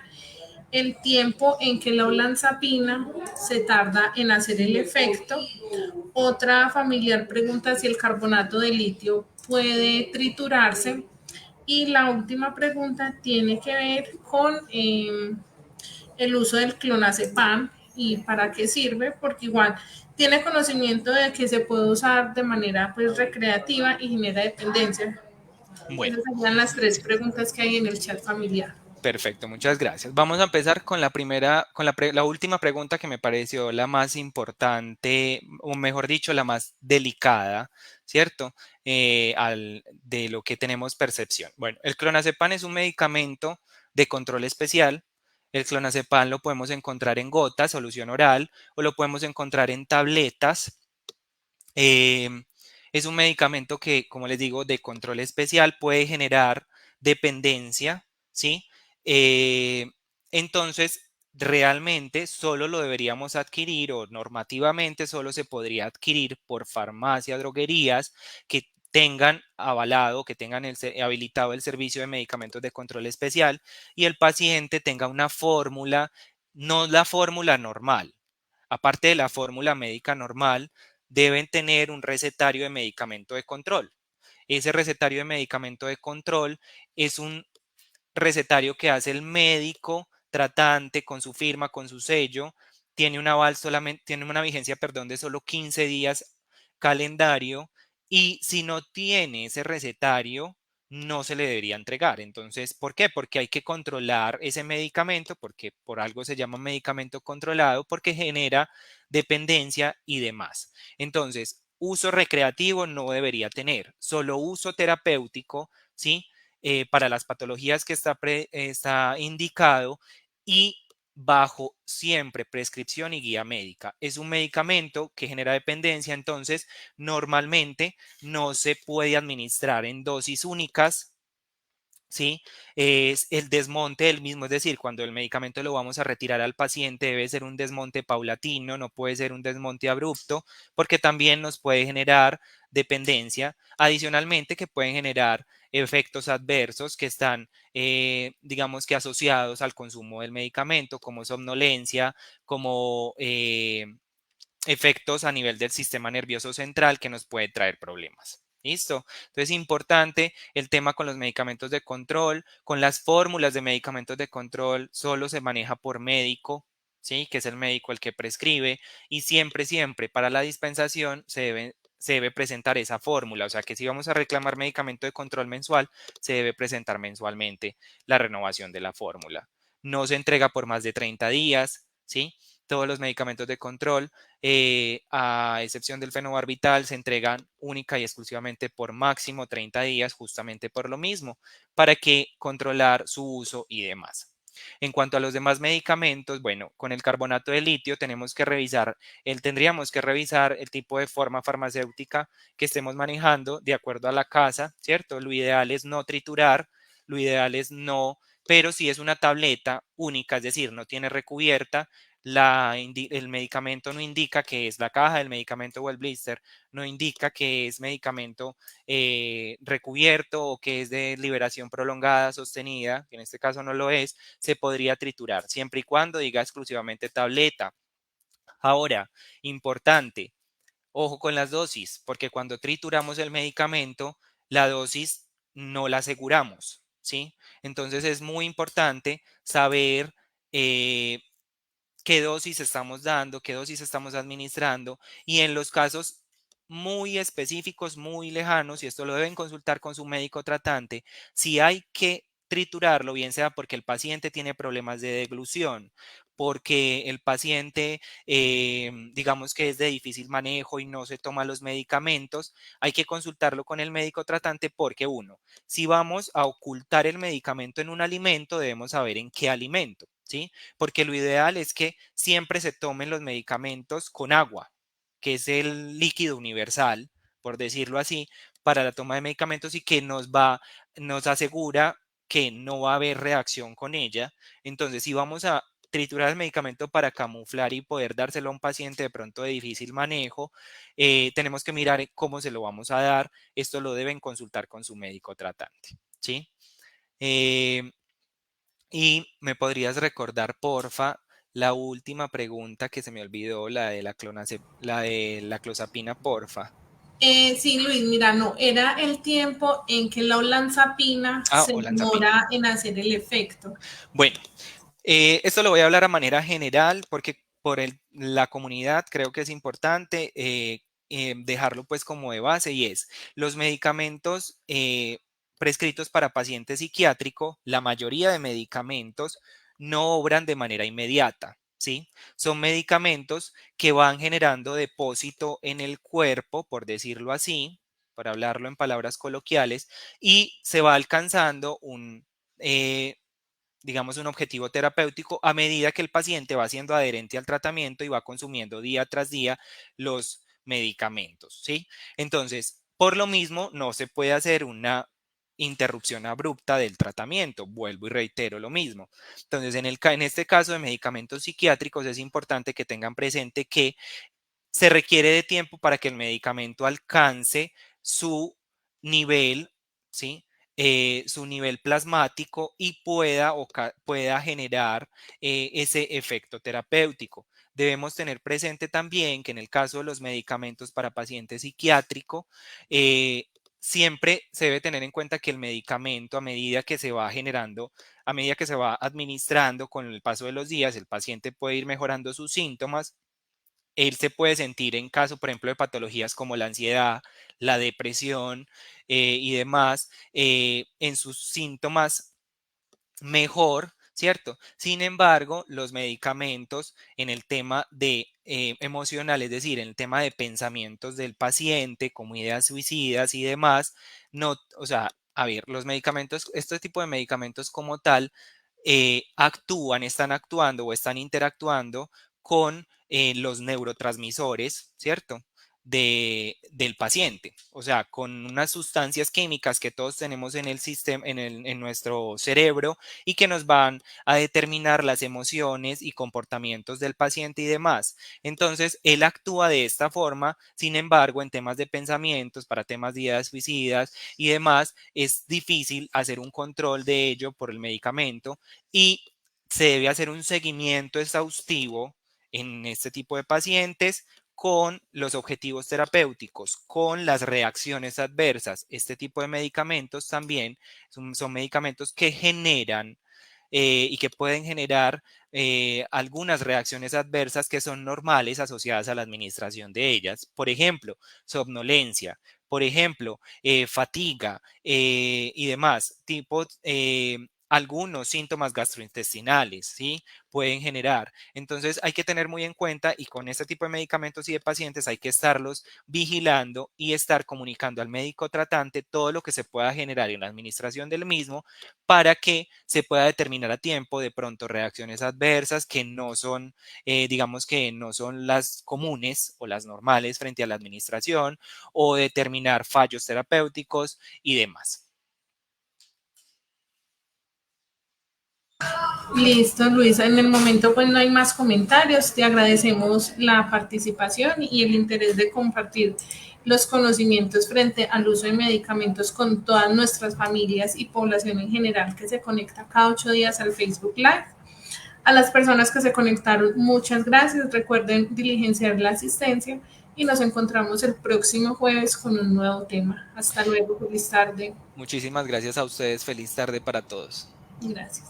el tiempo en que la olanzapina se tarda en hacer el efecto. Otra familiar pregunta si el carbonato de litio puede triturarse. Y la última pregunta tiene que ver con el uso del clonazepam y para qué sirve, porque igual tiene conocimiento de que se puede usar de manera pues recreativa y genera dependencia. Bueno, Esas serían las tres preguntas que hay en el chat familiar. perfecto, muchas gracias. Vamos a empezar con la primera, con la última pregunta que me pareció la más importante, o mejor dicho, la más delicada, ¿cierto? De lo que tenemos percepción. Bueno, el clonazepam es un medicamento de control especial. El clonazepam lo podemos encontrar en gotas, solución oral, o lo podemos encontrar en tabletas. Em, es un medicamento que, como les digo, de control especial puede generar dependencia, ¿sí? Eh, entonces, realmente solo lo deberíamos adquirir o normativamente solo se podría adquirir por farmacias, droguerías que tengan avalado, que tengan habilitado el servicio de medicamentos de control especial y el paciente tenga una fórmula, no la fórmula normal. Aparte de la fórmula médica normal, deben tener un recetario de medicamento de control. Ese recetario de medicamento de control es un recetario que hace el médico tratante con su firma, con su sello, tiene un aval solamente, tiene una vigencia, perdón, de solo 15 días calendario y si no tiene ese recetario, no se le debería entregar. Entonces, ¿por qué? Porque hay que controlar ese medicamento, porque por algo se llama medicamento controlado, porque genera dependencia y demás. Entonces, uso recreativo no debería tener, solo uso terapéutico, ¿sí? Para las patologías que está indicado y bajo siempre prescripción y guía médica. Es un medicamento que genera dependencia, entonces normalmente no se puede administrar en dosis únicas. ¿Sí? Es el desmonte del mismo, es decir, cuando el medicamento lo vamos a retirar al paciente debe ser un desmonte paulatino, no puede ser un desmonte abrupto, porque también nos puede generar dependencia, adicionalmente que pueden generar efectos adversos que están, digamos que asociados al consumo del medicamento, como somnolencia, como efectos a nivel del sistema nervioso central que nos puede traer problemas. ¿Listo? Entonces es importante el tema con los medicamentos de control, con las fórmulas de medicamentos de control, solo se maneja por médico, ¿sí? Que es el médico el que prescribe y siempre, siempre para la dispensación se debe se debe presentar esa fórmula. O sea que si vamos a reclamar medicamento de control mensual, se debe presentar mensualmente la renovación de la fórmula. No se entrega por más de 30 días, ¿sí? Todos los medicamentos de control, a excepción del fenobarbital, se entregan única y exclusivamente por máximo 30 días, justamente por lo mismo, para que controlar su uso y demás. En cuanto a los demás medicamentos, bueno, con el carbonato de litio tendríamos que revisar el tipo de forma farmacéutica que estemos manejando de acuerdo a la casa, ¿cierto? Lo ideal es no triturar, lo ideal es no, pero si es una tableta única, es decir, no tiene recubierta, el medicamento no indica que es la caja del medicamento o el blister, no indica que es medicamento recubierto o que es de liberación prolongada, sostenida, que en este caso no lo es, se podría triturar, siempre y cuando diga exclusivamente tableta. Ahora, importante, ojo con las dosis, porque cuando trituramos el medicamento, la dosis no la aseguramos, ¿sí? Entonces es muy importante saber eh, qué dosis estamos dando, qué dosis estamos administrando y en los casos muy específicos, muy lejanos, y esto lo deben consultar con su médico tratante, si hay que triturarlo, bien sea porque el paciente tiene problemas de deglución, porque el paciente, digamos que es de difícil manejo y no se toma los medicamentos, hay que consultarlo con el médico tratante porque uno, si vamos a ocultar el medicamento en un alimento, debemos saber en qué alimento, ¿sí? Porque lo ideal es que siempre se tomen los medicamentos con agua, que es el líquido universal, por decirlo así, para la toma de medicamentos y que nos asegura que no va a haber reacción con ella. Entonces, si vamos a triturar el medicamento para camuflar y poder dárselo a un paciente de pronto de difícil manejo, tenemos que mirar cómo se lo vamos a dar. Esto lo deben consultar con su médico tratante, ¿sí? Eh, y me podrías recordar, porfa, la última pregunta que se me olvidó, la de la clozapina, porfa. Sí, Luis, mira, no, era el tiempo en que la olanzapina Ah, se olanzapina. demora en hacer el efecto. Bueno, esto lo voy a hablar a manera general porque la comunidad creo que es importante dejarlo pues como de base y es los medicamentos prescritos para pacientes psiquiátricos, la mayoría de medicamentos no obran de manera inmediata, ¿sí? Son medicamentos que van generando depósito en el cuerpo, por decirlo así, para hablarlo en palabras coloquiales, y se va alcanzando eh, digamos, un objetivo terapéutico a medida que el paciente va siendo adherente al tratamiento y va consumiendo día tras día los medicamentos, ¿sí? Entonces, por lo mismo, no se puede hacer una interrupción abrupta del tratamiento. Vuelvo y reitero lo mismo. Entonces, en este caso de medicamentos psiquiátricos es importante que tengan presente que se requiere de tiempo para que el medicamento alcance su nivel, ¿sí? Su nivel plasmático y pueda generar ese efecto terapéutico. Debemos tener presente también que en el caso de los medicamentos para pacientes psiquiátricos, eh, siempre se debe tener en cuenta que el medicamento, a medida que se va generando, a medida que se va administrando con el paso de los días, el paciente puede ir mejorando sus síntomas. Él se puede sentir en caso, por ejemplo, de patologías como la ansiedad, la depresión y demás, en sus síntomas mejor, ¿cierto? Sin embargo, los medicamentos en el tema de emocional, es decir, en el tema de pensamientos del paciente, como ideas suicidas y demás, no, o sea, a ver, los medicamentos, este tipo de medicamentos como tal, están actuando o están interactuando con los neurotransmisores, ¿cierto? Del paciente, o sea, con unas sustancias químicas que todos tenemos en el sistema, en nuestro cerebro y que nos van a determinar las emociones y comportamientos del paciente y demás. Entonces, él actúa de esta forma, sin embargo, en temas de pensamientos, para temas de ideas suicidas y demás, es difícil hacer un control de ello por el medicamento y se debe hacer un seguimiento exhaustivo en este tipo de pacientes con los objetivos terapéuticos, con las reacciones adversas. Este tipo de medicamentos también son medicamentos que generan y que pueden generar algunas reacciones adversas que son normales asociadas a la administración de ellas. Por ejemplo, somnolencia, por ejemplo, fatiga y demás, tipo algunos síntomas gastrointestinales, ¿sí? Pueden generar. Entonces hay que tener muy en cuenta y con este tipo de medicamentos y de pacientes hay que estarlos vigilando y estar comunicando al médico tratante todo lo que se pueda generar en la administración del mismo para que se pueda determinar a tiempo de pronto reacciones adversas que no son, digamos que no son las comunes o las normales frente a la administración o determinar fallos terapéuticos y demás. Listo, Luisa. En el momento pues no hay más comentarios. Te agradecemos la participación y el interés de compartir los conocimientos frente al uso de medicamentos con todas nuestras familias y población en general que se conecta cada 8 días al Facebook Live. A las personas que se conectaron, muchas gracias. Recuerden diligenciar la asistencia y nos encontramos el próximo jueves con un nuevo tema. Hasta luego, feliz tarde. Muchísimas gracias a ustedes. Feliz tarde para todos. Gracias.